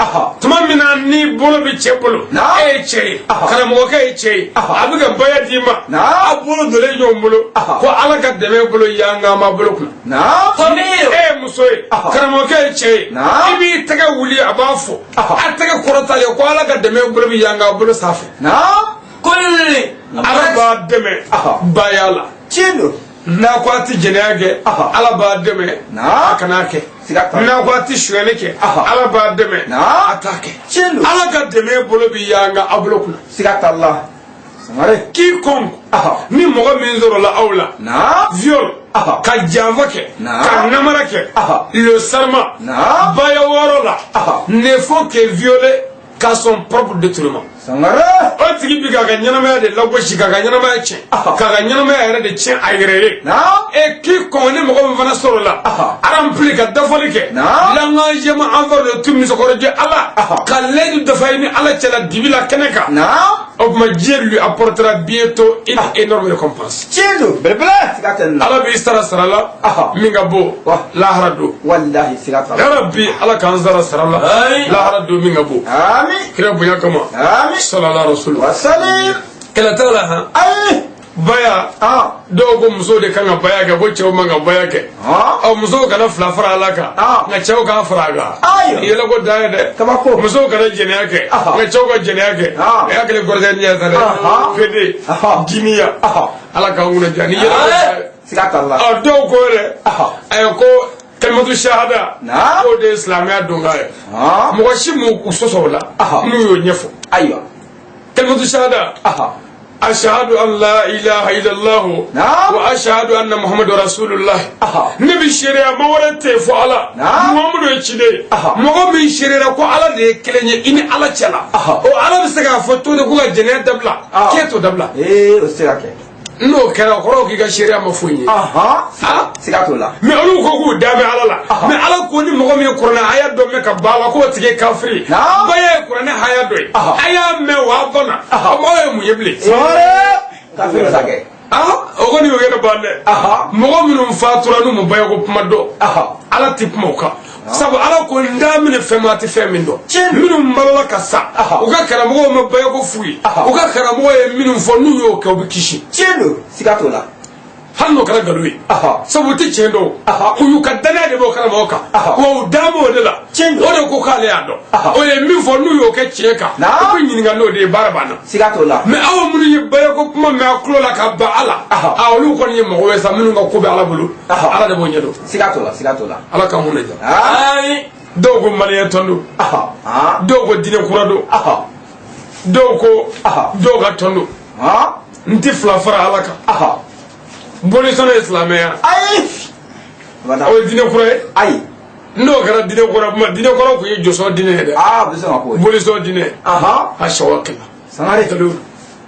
tuma min na ni bolo bɛ cɛ bolo e ye cɛ ye karamɔgɔkɛ ye cɛ ye a bɛ ka baya d'i ma a bolo donnen ɲɔgɔn bolo ko Allah ka dɛmɛ bolo yanga ma bolo kunna e ye muso ye karamɔgɔkɛ ye cɛ ye i b'i tɛgɛ wuli a b'a fɔ a tɛgɛ kɔrɔtalen ko Allah ka dɛmɛ bolo bɛ yanga bolo sanfɛ Allah b'a dɛmɛ baya la n'a ko a ti jɛnɛya kɛ Allah b'a dɛmɛ a kana kɛ n'a ko a ti suyɛni kɛ Allah b'a dɛmɛ a t'a kɛ Allah ka dɛmɛ bolo bɛ yanga a bolo kunna quiconque ni mɔgɔ min sɔrɔla aw la viol ka janfa kɛ ka namara kɛ le serment baya wɔɔrɔ la ne faut que violer qu'à son propre détriment o tigi bi k'a ka ɲɛnamaya de lagosi k'a ka ɲɛnamaya tiɲɛ k'a ka ɲɛnamaya yɛrɛ de tiɲɛ a yɛrɛ ye et quiconque ni mɔgɔ min fana sɔrɔ la a rempli ka dafali kɛ l'engagement envers le tout misokɔrɔjɛ Allah ka l'aide dafa ni Allah cɛla dibi la kɛnɛ kan o tuma Dieu lui apportera bientôt une énorme récompense Allah b'i sara sara la min ka bon lahara don ya Rabbi Allah k'an sara sara la lahara don min ka bon kira bonya kama sallallahu alaihi wasallam kala tala baya dɔw ko muso de kan ka baya kɛ ko cɛw man ka baya kɛ musow kana fila fara Allah kan nka cɛw k'a fara a kan yɛlɛ ko da ye dɛ musow kana jɛnɛya kɛ nka cɛw ka jɛnɛya kɛ e hakili kɔrɔtɛ ɲɛ sa dɛ fede jiniya Allah k'an kunna diya ni yɛlɛ dɔw ko yɛrɛ a ko kalimatu shahada o de ye silamɛya donkan ye mɔgɔ si m'u sɔsɔ o la n'u y'o ɲɛfɔ kalimatu shahada ashhadu an la ilaha illallah wa ashhadu anna muhammadur rasulullah ne bi sariya ma wɛrɛ tɛ fɔ Allah Muhammadu ye ciden mɔgɔ min sariyara ko Allah de ye kelen ye i ni Allah cɛla o Allah bɛ se k'a fɔ to de ko ka jɛnɛya dabila k'e t'o dabila o se ka kɛ n'o kɛra o kɔrɔ k'i ka sariya ma foyi ye siga t'o la mais olu ko k'u da bɛ Allah la mais Allah ko ni mɔgɔ min ye kuranɛ haya dɔ mɛn ka ban a la k'o tigi ye kafiri baya ye kuranɛ haya dɔ ye a y'a mɛn wa a banna o mɔgɔ ye mun ye bilen kafiri sa kɛ o kɔni y'o yɛrɛ ban dɛ mɔgɔ minnu fatura n'u ma baya ko kuma dɔn Allah ti kuma o kan sabu Allah ko n t'a minɛ fɛn ma a tɛ fɛn min dɔn minnu balola ka sa u ka karamɔgɔw ma baya ko fu ye u ka karamɔgɔ ye minnu fɔ n'u y'o kɛ u bɛ kisi siga t'o la hali n'o kɛra nkalon ye sabu u tɛ tiɲɛ dɔn u y'u ka danaya de b'o karamɔgɔ kan wa u dan b'o de la o de ko k'ale y'a dɔn o ye min fɔ n'u y'o kɛ tiɲɛ kan i bɛ ɲininka n'o de ye baara banna siga t'o la mais aw minnu ye baya ko kuma mɛn a tulo la ka ban Allah olu kɔni ye mɔgɔ ye sa minnu ka ko bɛ Allah bolo Allah de b'o ɲɛ dɔn siga t'o la Allah k'an mun diya dɔw ko maliyɛn tɔn don dɔw ko diinɛ kura don dɔw ko dɔw ka tɔn don n tɛ fila fara Allah kan bolisɔn ye silamɛya o ye diinɛ kura ye n'o kɛra diinɛ kura kuma diinɛ kura tun ye jɔsɔn diinɛ ye dɛ bolisɔn diinɛ a sɔgɔ kɛmɛ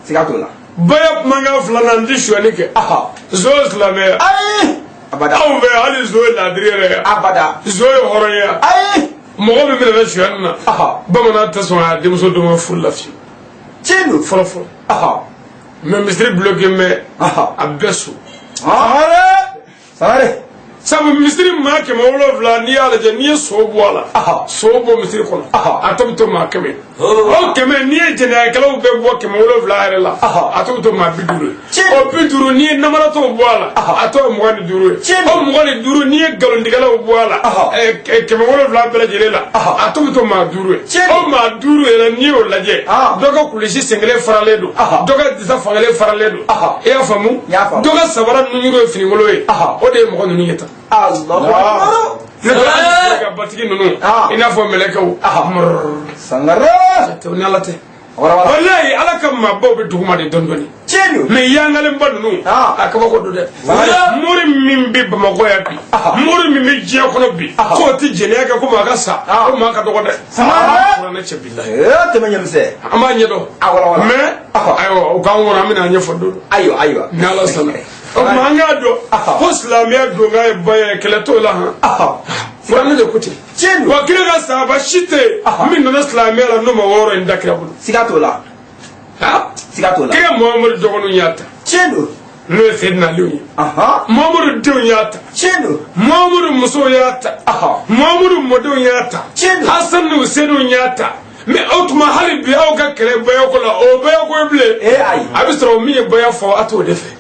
siga t'o la baya kumakan filanan n tɛ suyani kɛ zo ye silamɛya anw fɛ hali zo ye laadiri yɛrɛ ye zo ye hɔrɔnya mɔgɔ min bɛna suyani na bamanan tɛ sɔn a denmuso dɔ ma furu la fiyewu fɔlɔ fɔlɔ mais misiri bloqué mɛ a bɛɛ so sabu misiri maa 700 n'i y'a lajɛ n'i ye so bɔ a la so bɔ misiri kɔnɔ a tɔ bɛ to maa 100 o 100 n'i ye jɛnɛyakɛlaw bɛɛ bɔ 700 yɛrɛ la a tɔ bɛ to maa 50 ye o 50 n'i ye namaratɔw bɔ a la a tɔ ye 25 ye o 25 n'i ye nkalontigɛlaw bɔ a la 700 bɛɛ lajɛlen la a tɔ bɛ to maa 5 ye o maa 5 yɛrɛ n'i y'o lajɛ dɔ ka kulisi sen kelen faralen don dɔ ka disa fan kelen faralen don i y'a faamu dɔ ka sabara nuɲuru ye finikolon ye o de ye mɔgɔ ninnu ye tan ne ka batigi ninnu i n'a fɔ mɛlɛkɛw sangara tɛ ni Ala tɛ wallahi ala kam ma bo be duguma de dondoni Tienu. me yangale mbadunu akaba ko do de muri min bi ma ko ya bi muri min mi je ko no bi ko ti jene ga ko ma ga sa ko ma ka do ko de ko na che billahi te manyam se ama nyedo me ayo o ka wona mina nye fodo ayo nala sana o ma nga do ko islamia do ga baye keleto la ha furana de kuti Tienu. wa kire ga sa ba shite min no islamia la no ma woro ndakira bu Sigato la. ha Sigato la. kire muhammad dogonu nyata Tienu. no sedna liwi muhammad do nyata Tienu. muhammad muso yata muhammad modo yata Tienu. hasan no sedo yata me outma hali bi aw ga kere bayo ko la o bayo ko ble Ai. abisro mi bayo fo ato de fe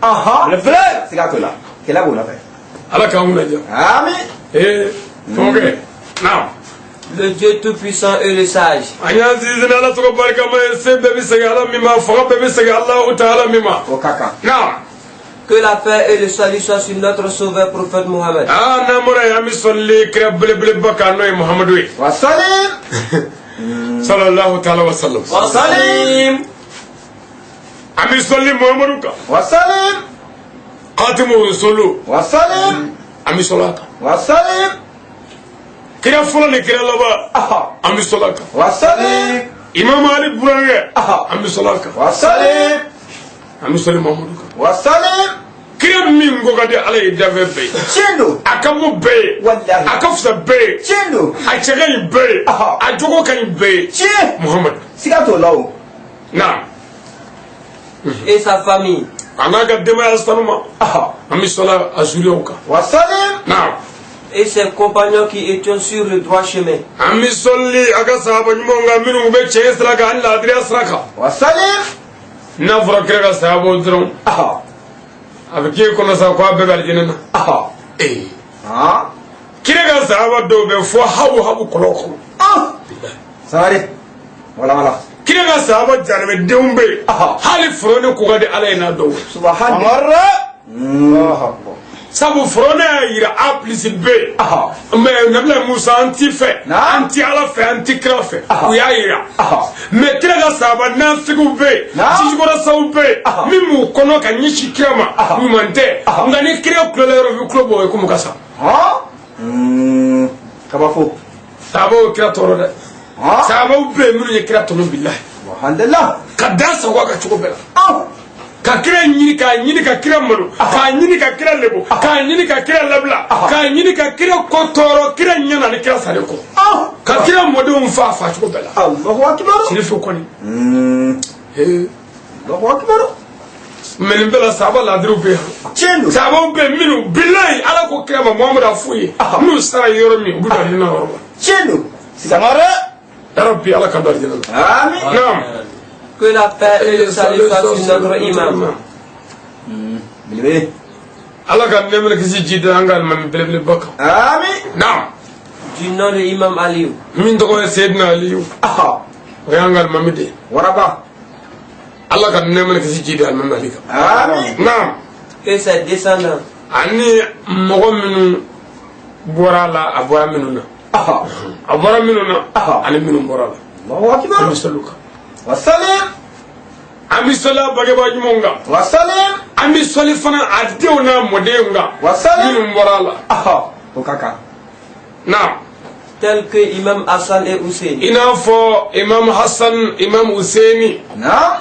Le frère. Sigato la. Quelle bonne affaire. ala ka huna ja Amen. ok now Le Dieu Tout-Puissant et le Sage. anya zizina ala to barka ma se be bi saga ala mi ma fo be bi saga allah ta'ala mi ma Au caca. now Que la paix et le salut soient sur notre sauveur prophète Mohammed. na mura ya mi solli kre ble ble bakano muhammadu Wassalim. sallallahu ta'ala wa sallam Wassalim. ami solli muhammadu ka Wassalim. qatimu rusulu Wassalim. ami solaka Wassalim. kira folo ni kira laba ami solaka Wassalim. imam ali burange ami solaka Wassalim. ami solli muhammadu ka Wassalim. kira min go gade ala idave be Tienu. akamu be Wallahi. akafsa be Tienu. a cɛgɛ in bɛɛ a jogo ka ɲi bɛɛ Tiens. muhammad Sigato la o. na Et sa famille. a n'a ka denbaya sanu ma an bɛ sɔla a zuriyaw kan Wassalim. na Et ses compagnons qui étaient sur le droit chemin. an bɛ sɔli a ka sahaba ɲumanw kan minnu bɛ tiɲɛ sira kan ani laadiriya sira kan Wassalim. n'a fɔra kira ka sahabaw dɔrɔn a bɛ k'e kɔnɔ sa ko a bɛɛ bɛ alijinɛ na ee kira ka sahaba dɔw bɛ fɔ habu kɔlɔn kɔnɔ Sare. Wala. kira ka sahaba janɛmɛdenw bɛ yen hali foro ni koka di ala ye n'a dɔw ye Subhanallah. sabu forona y'a yira a plus b mais nabila musa an ti fɛ an ti ala fɛ an ti kira fɛ u y'a yira mais kira ka sahaba nafigiw bɛ yen jijikɔrɔsaw bɛ yen min m'u kɔnɔ ka ɲɛsin kira ma ɲuman tɛ nka ni kira kulola yɔrɔ bɛ kulo bɔ o ye komi ka sa Kabafo. sahabaw kira tɔɔrɔ dɛ sahabaw bɛ yen minnu ye kira tɔnɔ bilahi Alhamdulillah. ka da sago a ka cogo bɛɛ la ka kira ɲini k'a ɲini ka kira malo k'a ɲini ka kira lebu k'a ɲini ka kira labila k'a ɲini ka kira ko tɔɔrɔ kira ɲɛna ni kira salen kɔ ka kira mɔdenw fa cogo bɛɛ la Allahu akbar. sirifu kɔni Allahu akbar. mɛ nin bɛɛ la sahaba laadiriw bɛ yan Tienu. sahabaw bɛ yen minnu bilayi ala ko kira ma muhamadu a f'u ye n'u sara yɔrɔ min u bɛ don alijinɛ yɔrɔ la Tienu. Sigamare. yarabi ala ka don alijinɛ la Amin. naam Que la paix et le salut soient sur notre imam. Bilibili. ala ka nɛmɛ kisi ji da an ka alimami belebeleba kan Amin. naam Du nom de Imam Aliou. min tɔgɔ ye seyidina aliyu o y'an ka alimami de ye Waraba. ala ka nɛmɛ kisi ji da alimami ali kan Amin. naam Que ses descendants. ani mɔgɔ minnu bɔra la a bɔra minnu na a bɔra minnu na ani minnu bɔra la Allahu an akbar. bɛ sɔli u kan Wassalim. an bɛ sɔli a bangebaa ɲumanw kan Wassalim. an bɛ sɔli fana a denw n'a mɔdenw kan Wassalim. minnu bɔra la Au caca. naam Tels que Imam Hassan et Hussein. i n'a fɔ imam hasan imam huseini Naam.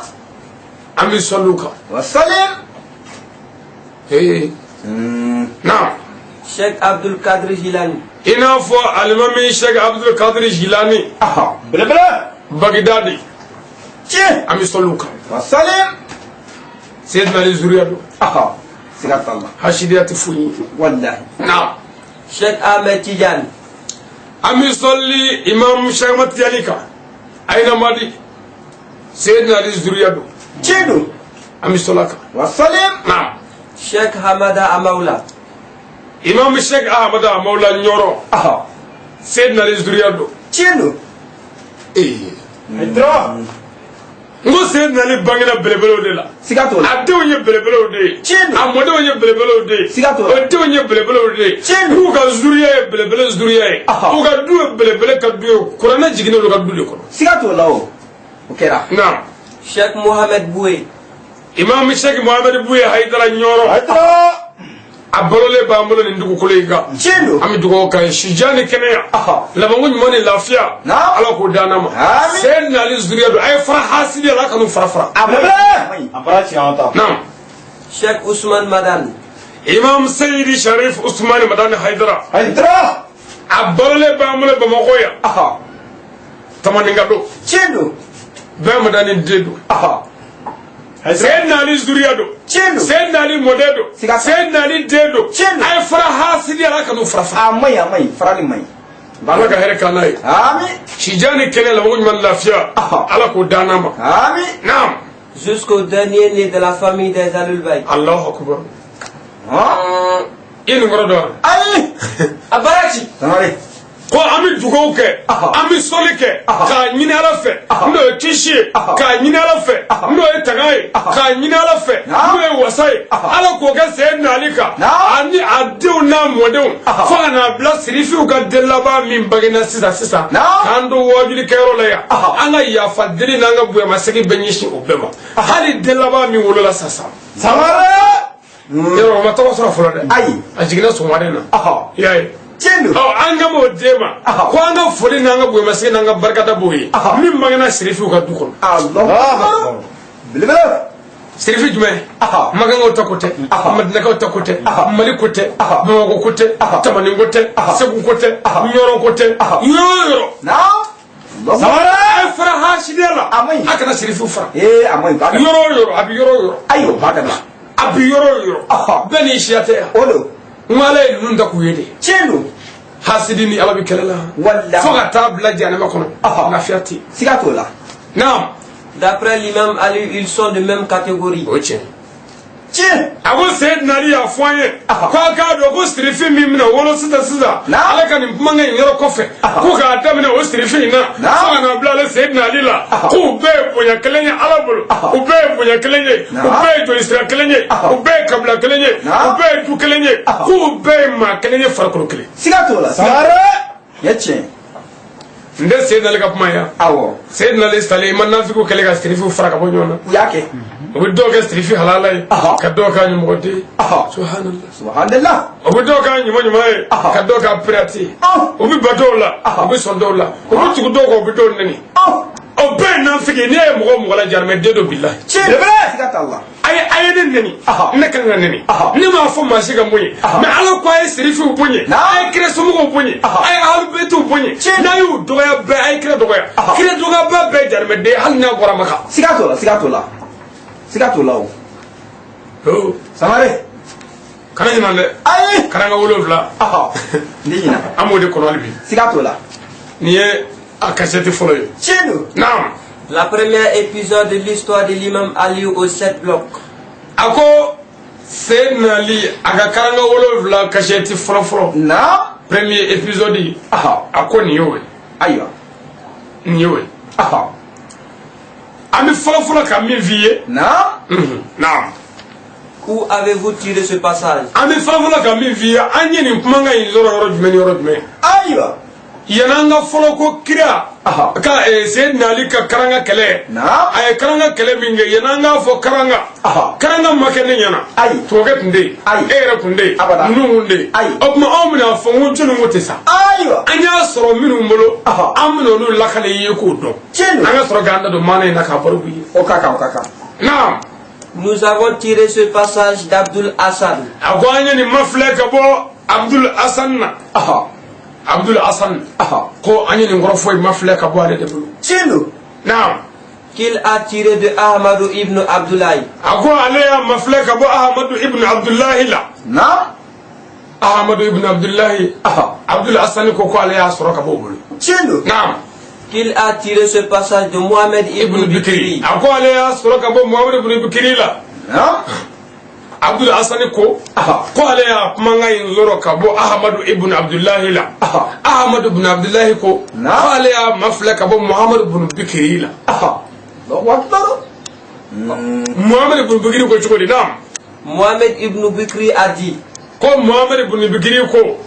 an bɛ sɔli u kan Wassalim. naam Cheikh Abdul Qadir Jilani. i n'a fɔ alimami sheikh abdul kadir jilani Bilibili. bagidadi Tiens. an bɛ sɔli u kan Wassalim. seyidina ali zuriya don Sigatallah. hasidiya tɛ foyi ye Wallahi. naam Cheikh Ahmed Tidiane. an bɛ sɔli imam sheikh ahmad tijani kan ayina madi seyidina ali zuriya don Tienu. an bɛ sɔli a kan Wassalim. naam Cheikh Hamada Amaoula. imam sheikh ahmad mawla ɲɔrɔ seyidina ali zuriya don Tienu. n ko seyidina ali bangena belebelew de la Sigatola. a denw ye belebelew de ye Tiɲɛ don. a mɔdenw ye belebelew de ye Siga t'o la. o denw ye belebelew de ye Tiɲɛ don. n'u ka zuriya ye belebele zuriya ye Aha. u ka du ye belebele ka du ye kuranɛ jiginnen olu ka du de kɔnɔ Siga t'o la o. Ok là. naam Cheikh Mohamed Boué. imam Cheikh Mohamed Bouye haydara ñoro Haydara. a balole bambolo ni ndugu kolo yiga Tiendo. ami dugo kay shijani keneya Aha. labangu ñumani lafiya Naam. ala ko danama Amin. sayyidina ali zuriya do ay fara hasidi ala kanu fara fara Amen. naam Cheikh Ousmane Madane. imam sayyidi sharif usman madani haydara Haydara. a balole bambolo bamakoya Aha. tamaninga do Tiendo. be madani dedo Aha. sayyidina ali zuriya do Tiendo. sayyidina ali modedo Siga- sayyidina ali dedo Tiendo. ay fara hasidi ala kanu fara fara Amai. Farali mai. ala ka here kanayi Amin. shijani kene labangu ñumani lafiya Aha. ala ko danama Amin. naam Jusqu'au dernier né de la famille des Alulbaï. allahu akbar Ha? ini ngoro do Ayi. Abarachi. Samari. ko ami dugaw kɛ Aha. ami sɔli kɛ Aha. k'a ɲini ala fɛ Aha. n'o ye kisi ye Aha. k'a ɲini ala fɛ Aha. n'o ye tanga ye Aha. k'a ɲini ala fɛ Naam. n'o ye wasa ye Aha. ala k'o kɛ sɛ nali kan Naam. ani a denw n'a mɔdenw Aha. fo ka n'a bila sirifiw ka den laban min bangena sisan Naam. k'an don wajulikɛyɔrɔ la yan Aha. an ka yafa deli n'an ka bonyamasegin bɛ ɲɛsin o bɛɛ ma hali den laban min wolola sisan Samari. yɔrɔ o ma tɔgɔ sɔrɔ fɔlɔ dɛ Ayi. a jiginna sɔgɔmaden na Aha. i y'a ye Tiendo. an ka m'o d'e ma Aha. ko an ka foli n'an ka bonyamasegin n'an ka barikada b'o ye Aha. min bangena sirifiw ka du kɔnɔ Allahu Akbar. Belebele. sirifi jumɛn Aha. magankaw ta ko tɛ Aha. madinakaw ta ko tɛ Aha. mali ko tɛ Aha. bamakɔ ko tɛ Aha. tamanin ko tɛ Aha. segu ko tɛ Aha. ɲɔrɔ ko tɛ Aha. yɔrɔ yɔrɔ Naam. Allahu a Akbar. ye fara hasidiya la Amin. a kana sirifiw fara Amai. Bada. yɔrɔ yɔrɔ a bi yɔrɔ yɔrɔ Ayo. Bada. a bi yɔrɔ yɔrɔ Aha. bɛɛ n'i siya tɛ yan Odo. n ko ala ye ninnu da k'u ye de Tiendo. hasidi ni ala bi kɛlɛ la Wallahi. fo ka taa bila jahanama kɔnɔ Aha. lafiya tɛ yen Sigato la. naam D'après l'imam Ali, ils sont de même catégorie. o ye tiɲɛ Tiɲɛ. a ko seyidina ali y'a fɔ an ye Aha. ko a k'a dɔn ko sirifin min bɛna wolo sisan Naam. ala ka nin kumakan in yɔrɔ kɔfɛ Aha. ko k'a daminɛ o sirifin in na Naam. fo ka na bila ale seyidina ali la Aha. k'u bɛɛ ye bonya kelen ye ala bolo Aha. u bɛɛ ye bonya kelen ye u Naam. bɛɛ ye jolisira kelen ye Aha. u bɛɛ ye kabila kelen ye Naam. u bɛɛ ye du kelen ye Aha. k'u bɛɛ ye maa kelen ye farikolo kelen Sigato la. Samari. Ya tiɲɛ. n tɛ seyidina ali ka kuma yan Awɔ. seyidina ali salen ma nafigiw kɛlen ka sirifiw fara ka bɔ ɲɔgɔn na U y'a kɛ. u bɛ dɔw kɛ sirifi halala ye Aha. ka dɔw k'a ɲɛmɔgɔden ye Aha. subhanallah Subhanallah. o bɛ dɔw k'a ɲuman ye Aha. ka dɔw k'a pirate ye Ah. o bɛ ba dɔw la Aha. o bɛ sɔn dɔw la o bɛ tugu dɔw kan o bɛ dɔw nɛni Oh. o bɛɛ ye nafigi n'i ye mɔgɔ la jarimɛ den dɔ bila Tiɲɛ. Belebele. Sigata la. a ye ne nɛni Aha. ne kan ka nɛni Aha. ne m'a fɔ maa si ka mun ye Aha. mɛ ala ko a ye sirifiw bonya Naam. a ye kira somɔgɔw bonya Aha. a ye alibetiw bonya Tiɲɛ. n'a y'u dɔgɔya bɛɛ a ye kira dɔgɔya Aha. kira dɔgɔyaba bɛɛ ye jarimɛ den ye hali n'a bɔra maka Sigato la. Sigato la. Sigato la o. Samari. kana ɲinan dɛ Ayi. karanga 7 Aha. N tɛ ɲina. an b'o de kɔnɔ hali bi Sigato la. nin ye a kasɛti fɔlɔ ye Tiɲɛ don. naam La première épisode de l'histoire de l'imam Ali aux 7 blocs. a ko seyidina ali a ka karanga 7 kasɛti fɔlɔfɔlɔ Naam. premier épisode Aha. a ko nin ye o ye Ayiwa. nin ye o ye Aha. an bɛ fɔlɔfɔlɔ ka min f'i ye Naam. naam Où avez-vous tiré ce passage? an bɛ fɔlɔfɔlɔ ka min f'i ye an ye nin kumakan in sɔrɔ yɔrɔ jumɛn ni yɔrɔ jumɛn Ayiwa. yan'an ka fɔlɔ ko kira Aha. ka seyidina ali ka karanga kɛlɛ Naam. a ye karanga kɛlɛ min kɛ yan'an k'a fɔ karanga Aha. karanga ma kɛ ne ɲɛna Ayi. tubabukɛ tun tɛ yen Ayi. e yɛrɛ tun tɛ yen Abada. ninnu tun tɛ yen Ayi. o tuma anw bɛna fɔ n ko jɔnni ko tɛ sa Ayiwa. an y'a sɔrɔ minnu bolo Aha. an bɛna olu lakale i ye k'o dɔn Tiɲɛ don. an ka sɔrɔ k'an da don maana in na k'a baro b'i ye O ka kan, o ka kan. naam Nous avons tiré ce passage d'Abdul Hassan. a ko an ye nin mafilɛ ka bɔ abdul hasan na Aha. abdul hasan Aha. ko an ye nin kɔrɔ fɔ mafilɛ ka bɔ ale de bolo Tiɲɛ don. naam Qu'il a tiré de Ahmadou ibn Abdoulaye. a ko ale y'a mafilɛ ka bɔ ahamadu ibn abdullahi la Naam. ahamadu ibn abdullahi Aha. abdul hasan ko ale y'a sɔrɔ ka bɔ o bolo Tiɲɛ don. naam Qu'il a tiré ce passage de Mohamed ibn ibn bikiri Bikri. a ko ale y'a sɔrɔ ka bɔ muhamadu ibn bikiri la Naam. abdul hasan ko Aha. ko ale y'a kumakan in sɔrɔ ka bɔ ahamadu ibn abdullahi la Aha. ahamadu ibn abdullahi ko Naam. ko ale y'a mafilɛ ka bɔ muhamadu ibn bikiri la Aha. Allahu Akbar. muhamadu ibn bikiri ko cogo di naam Mohamed ibn Bikri a dit ko muhamadu ibn bikiri ko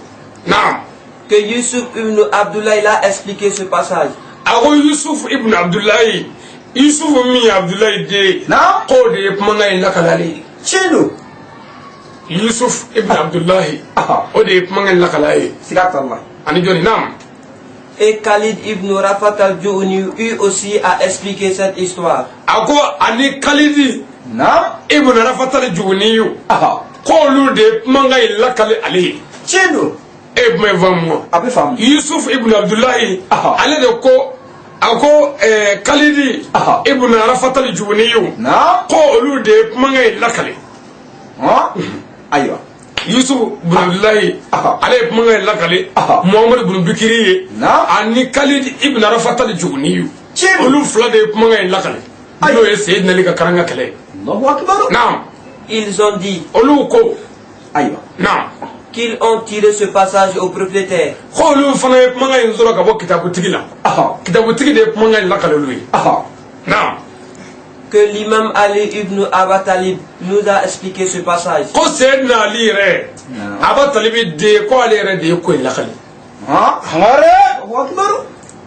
naam que Yusuf ibn Abdoulaye l'a expliqué ce passage. a ko yusuf ibn abdullahi Yusuf mi Abdullahi de na ko de kuma ngai lakalale chino Yusuf ibn Abdullahi aha o de kuma ngai lakalale sigat Allah ani joni nam. Et Khalid ibn Rafat al-Juhni eut aussi à expliquer cette histoire. Ako ani Khalid na ibn Rafat al-Juhni aha ko lu de kuma ngai lakale ali chino ibn Vammo abe fam Yusuf ibn Abdullahi aha ale de ko ako Khalid aha ibn Rafat al-Juhni na ko lu de kuma ngai lakale ha aywa Yusuf ibn Abdullahi ale kuma ngai lakale Muhammad ibn Bikri na ani Khalid ibn Rafat al-Juhni chino olu fula de kuma ngai lakale no ye Sayyidina Ali ka karanga kale Allahu akbar naam Ils ont dit olu ko aywa naam qu'ils ont tiré ce passage au propriétaire. ko olu fana ye kuma ngai nzoro ka bɔ kitabutigi la aha kitabutigi de kuma ngai lakale lu ye aha naam Que l'imam Ali ibn Abi Talib nous a expliqué ce passage. ko Sayyidina Ali yɛrɛ Aba Talibi de ko ale yɛrɛ de ye ko in lakale ha hare Allahu akbar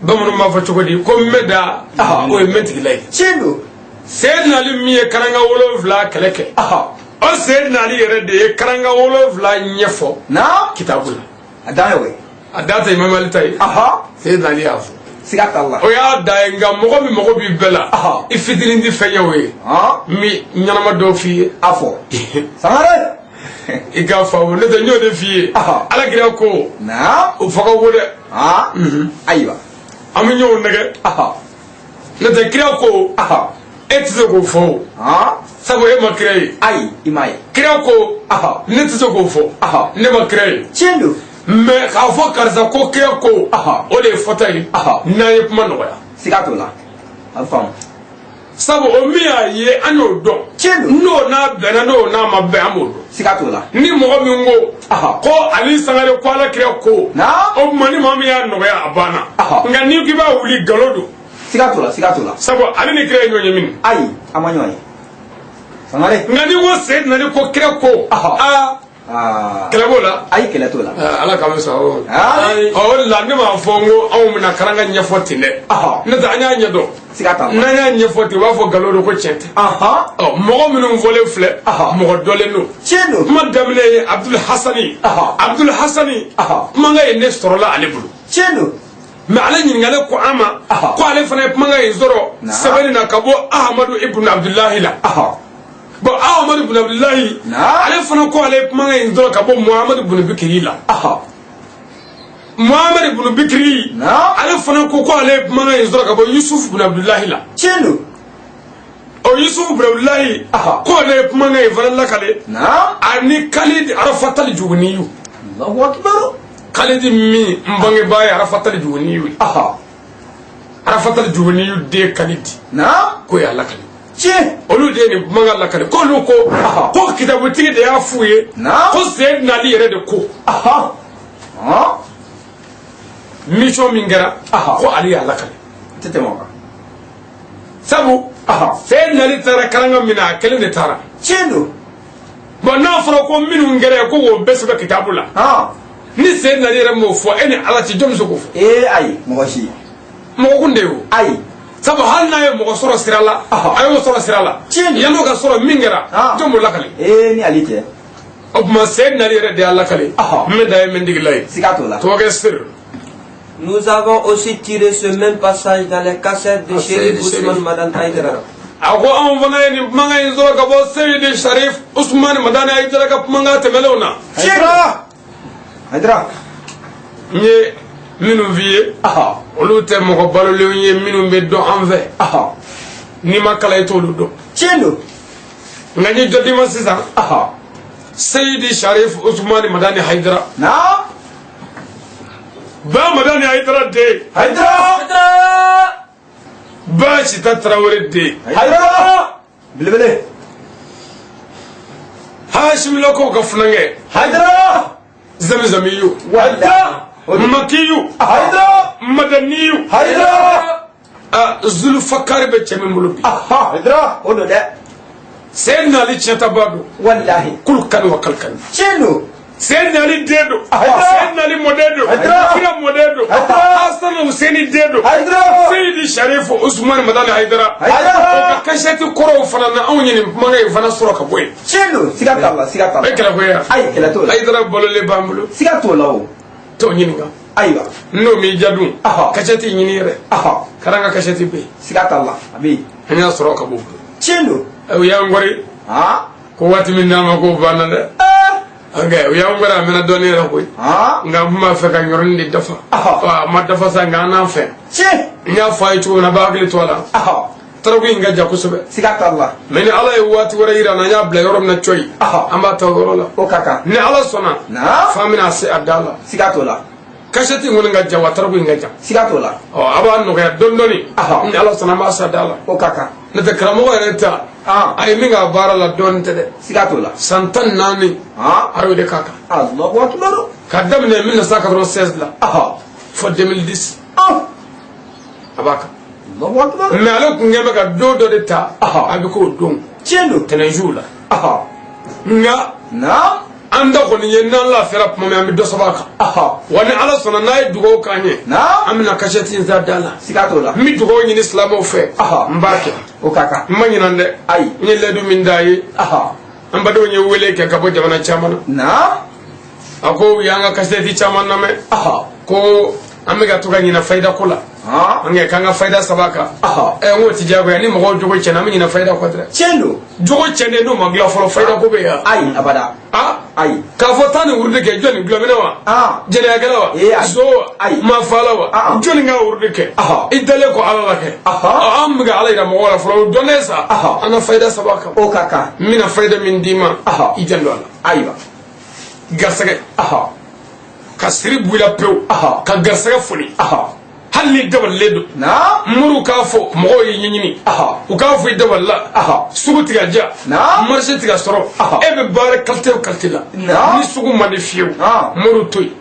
bamananw b'a fɔ cogo di ko mɛ da o ye mɛ tigila ye chino Sayyidina Ali min ye karanga 7 kɛlɛ kɛ aha o Sayyidina Ali yɛrɛ de ye karanga 7 ɲɛfɔ na kitabu la adawe a data Imam Ali ta ye aha Sayyidina Ali y'a fɔ sigat Allah o y'a da ye nka mɔgɔ min mago b'i bɛɛ la i fitinin di fɛn ye o ye ha mi ɲɛnama dɔw f'i ye afo sangare i ka faamu ne tɛ n y'o de f'i ye Alakira ko na o fɔ ka go dɛ ha aywa an bɛ ɲɔgɔn nɛgɛ aha ne tɛ kira ko aha e tɛ se k'o fɔ o ha sabu e ma kira ye ai imai kira ko aha ne tɛ se k'o fɔ ne ma kira ye chino mɛ k'a fɔ karisa ko kira ko o de ye fɔta ye n'an ye kuma nɔgɔya sigato la afam sabu o min y'a ye an y'o dɔn chino n'o n'a bɛnna n'o n'a ma bɛn an b'o dɔn sigato la ni mɔgɔ min ko Ali Sangare ko Alakira ko na o tuma ni maa min y'a nɔgɔya a banna nka n'i k'i b'a wuli nkalon don sigato la sabu ale ni kira ye ɲɔgɔn ye min ai amanyo ai sangare nka ni ko Sayyidina Ali ko kira ko kɛlɛ b'o la ai kɛlɛ t'o la Ala k'an sɔn o de la ne m'a fɔ n ko anw bɛna karanga ɲɛfɔ ten dɛ ne tɛ an y'a ɲɛdɔn sigata n'an y'a ɲɛfɔ ten u b'a fɔ nkalon don ko tiɲɛ tɛ mɔgɔ minnu fɔlen filɛ mɔgɔ dɔlen don chino kuma daminɛ ye Abdul Hasani kumakan ye ne sɔrɔla ale bolo chino mɛ ale ɲininkalen ko an ma ko ale fana ye kumakan in sɔrɔ sɛbɛnni na ka bɔ Ahmadu ibn Abdullahi la bon Ahmadu ibn Abdullahi ale fana ko ale ye kumakan in sɔrɔ ka bɔ Muhammad ibn Bikri la Muhammad ibn Bikri ale fana ko ale ye kumakan in sɔrɔ ka bɔ Yusuf ibn Abdullahi la chino o Yusuf ibn Abdullahi ko ale ye kumakan in fana lakale ani Khalid Arafat al-Juhni Allahu akbar Khalid min n bangebaa ye Arafat al-Juhni ye Arafat al-Juhni de Khalid ko y'a lakale olu de ye nin kumakan lakale k'olu ko kitabutigi de y'a f'u ye ko Sayyidina Ali yɛrɛ de ko mission min kɛra ko Ali y'a lakale sabu Sayyidina Ali taara karanga min na a kelen de taara bon n'a fɔra ko minnu kɛra ko k'o bɛɛ sɛbɛn kitabu la ni Sayyidina Ali yɛrɛ m'o fɔ e ni Ala cɛ jɔn bɛ se k'o fɔ ayi mɔgɔ si mɔgɔ kun de ye o ayi sabu hali n'a ye mɔgɔ sɔrɔ sira la a y'o sɔrɔ sira la yan'o ka sɔrɔ min kɛra jɔn b'o lakale ni Ali tɛ o tuma Sayyidina Ali yɛrɛ de y'a lakale min da ye min digila ye sigato la tɔgɔ kɛ sir. Nous avons aussi tiré ce même passage dans les cassettes de Chérif Ousmane Madani Haïdara. A ko anw fana ye nin kumakan in sɔrɔ ka bɔ Seydi Sharif Ousmane Madani Haïdara ka kumakan tɛmɛlenw na. Haïdara n ye minnu f'i ye olu tɛ mɔgɔ balolenw ye minnu bɛ dɔn an fɛ n'i ma kalan i t'olu dɔn. tiɲɛ don nka n ye jɔ d'i ma sisan Seydi Sharif Ousmane Madani Haïdara ba Madani Haïdara den ba Sita Tarawele den belebele Hashim Lako ka fulankɛ Zamzamiyu Makiyu Madaniyu Zulfakari bɛ cɛ min bolo bi o don dɛ Sayyidina Ali tiɲɛtaba don walahi kulu kani wa kalikani tiɲɛ don Sayyidina Ali dedo Sayyidina Ali modedo kira modedo Hassan Hussein dedo Sayyidi Sharif Usman Madani Haidara o kashati koro fana na awnyini manga fana soro ka boy chelo sigata Allah ekela ko ya ay kela to Haidara bolole bambulo sigato lawo to nyininga aywa no mi jadun kashati nyinire karanga kashati be sigata Allah abi anya soro ka boy chelo ya ngori ko wati min nama ko banande okay ya ngora mena doni la koy nga ma fe ka ñorndi dafa ma dafa sa nga na fe nya fay to na bagli to la tarawi nga jakku sube sigata Allah meni ala e wati wara ira na nya bla yorom na choy amba to gorola o kaka ni ala sona famina se adala sigato la kashati ngon nga jawa tarawi nga jak sigato la aba no ga dondoni ni ala sona ma sa adala o kaka na ta kramo reta ay minga bara la don tede sigato la santan nani ayo de kaka Allahu akbar kadam ne 1996 la fo 2010 abaka Allahu akbar mais ala ku ngeme ka do de ta abi ko don chendo tenejula nga na anda ko ni nan la fera ko me am do sabaka wani ala sona nay dugo kanye amina kashati zadala sigato la mi dugo ni islamo fe mbake o kaka manyi nande ay ni ledu min dayi ambado ni wele ke kabo jamana chamana ako yanga kashati chamana me ko amiga tuga ni na faida kula ange kanga faida sabaka ngoti jago ya ni mo jogo chena mi na faida ko dre chendo jogo chene no magla folo faida ko be ya ay abada ay ka fotani wurde ke joni glomina wa jene agala wa so ma fala wa joni nga wurde ke idale ko ala la ke amiga ala ira mo wala folo donesa ana faida sabaka o kaka mina faida min dima ijando ala aywa garsage ka siri buila pew ka garsage fuli halli dabal ledo muru ka fo mo yi nyini u ka fo dabal la sugu tiga ja marché tiga soro e be bare kaltela ni sugu mani fiu muru toy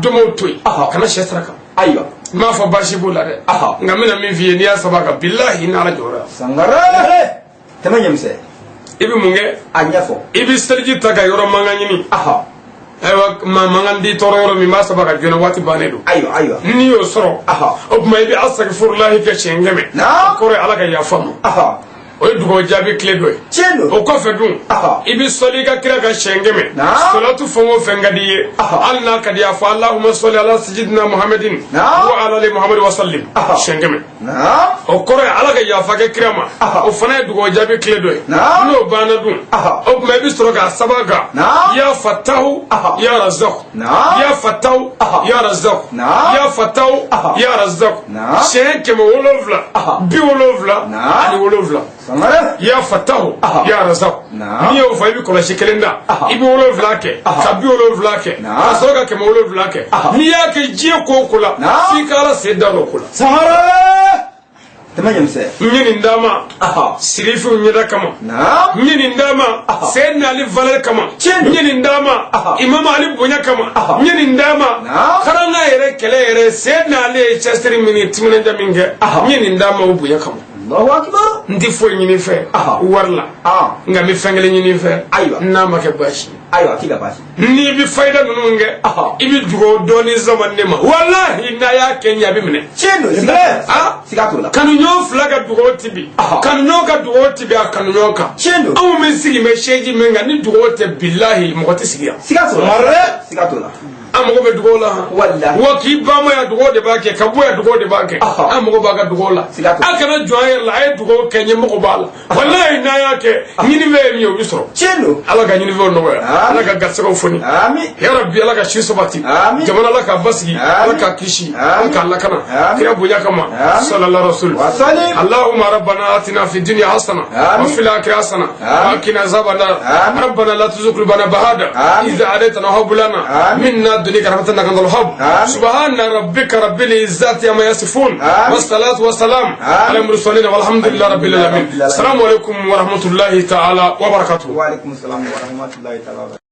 domo toy kana shetraka aywa ma fo bashi bola de ngamina min fi ni asabaka billahi na rajura sangara tamanyamse ibi munge anyafo ibi serji taga yoro manga nyini aywa mangandi tororo mi masaba ka jona wati banedo aywa ni yo soro o may bi astaghfirullah ka chengeme kore ala ka yafamu o dugo jabi kledo chendo o ko fedun ibi soli ka kira ka chengeme salatu fongo fengadiye alna ka dia fa allahumma salli ala sayyidina muhammadin wa ala ali muhammad wa sallim chengeme o kore ala ka yafa ka kirama o fana dugo jabi kledo no banadun o may bi soro ka sabaga ya fatahu ya razaq ya fatahu ya razaq ya fatahu ya razaq shenke mo wolovla bi wolovla ani wolovla ya fatahu ya razaq ni o fa bi kola shikelenda ibi wolovla ke ka bi wolovla ke asoga ke mo wolovla ke ni ya ke je ko kula sikala sedalo kula sahara tamanyamse nyini ndama sirifu nyida kama nyini ndama sayyidina ali valer kama nyini ndama imam ali bonya kama nyini ndama karanga yere kele yere sayyidina ali chesteri minute minenda minge nyini ndama ubunya kama Allahu akbar ndi fo nyini fe warla nga mi fengele nyini fe nama ke bashi aywa kiga bashi ni bi faida nunge ibi dugo doni zaman nema wallahi na ya kenya bi mine chendo sigatola kanu nyo flaga dugo tibi kanu nyo ka dugo tibi kanu nyo ka chendo amu men sigi me sheji menga ni dugo te billahi mo ko sigia sigatola amogo be dugo la wallahi wa ki ba ma ya dugo de ba ke ka bo ya dugo de ba ke amogo ba ka dugo la akana joye la ay dugo kenye mo ko bala wallahi na ya ke nyini ve mi o bisoro chendo ala ga nyini ve no wa ala ga gatsako foni amin ya rabbi ala ga shiso bati jamana ala ka basgi ala ka kishi ala ka ala kana kira bunya kama sallallahu rasul wa sallim allahumma rabbana atina fid dunya hasana wa fil akhirati hasana wa qina azaban nar rabbana la tuzigh qulubana ba'da idh hadaytana wa hab lana minna دنيا رحمتنا كان الحب سبحان ربك رب العزة عما يصفون والصلاة والسلام على المرسلين والحمد لله رب العالمين السلام عليكم ورحمة الله تعالى وبركاته وعليكم السلام ورحمة الله تعالى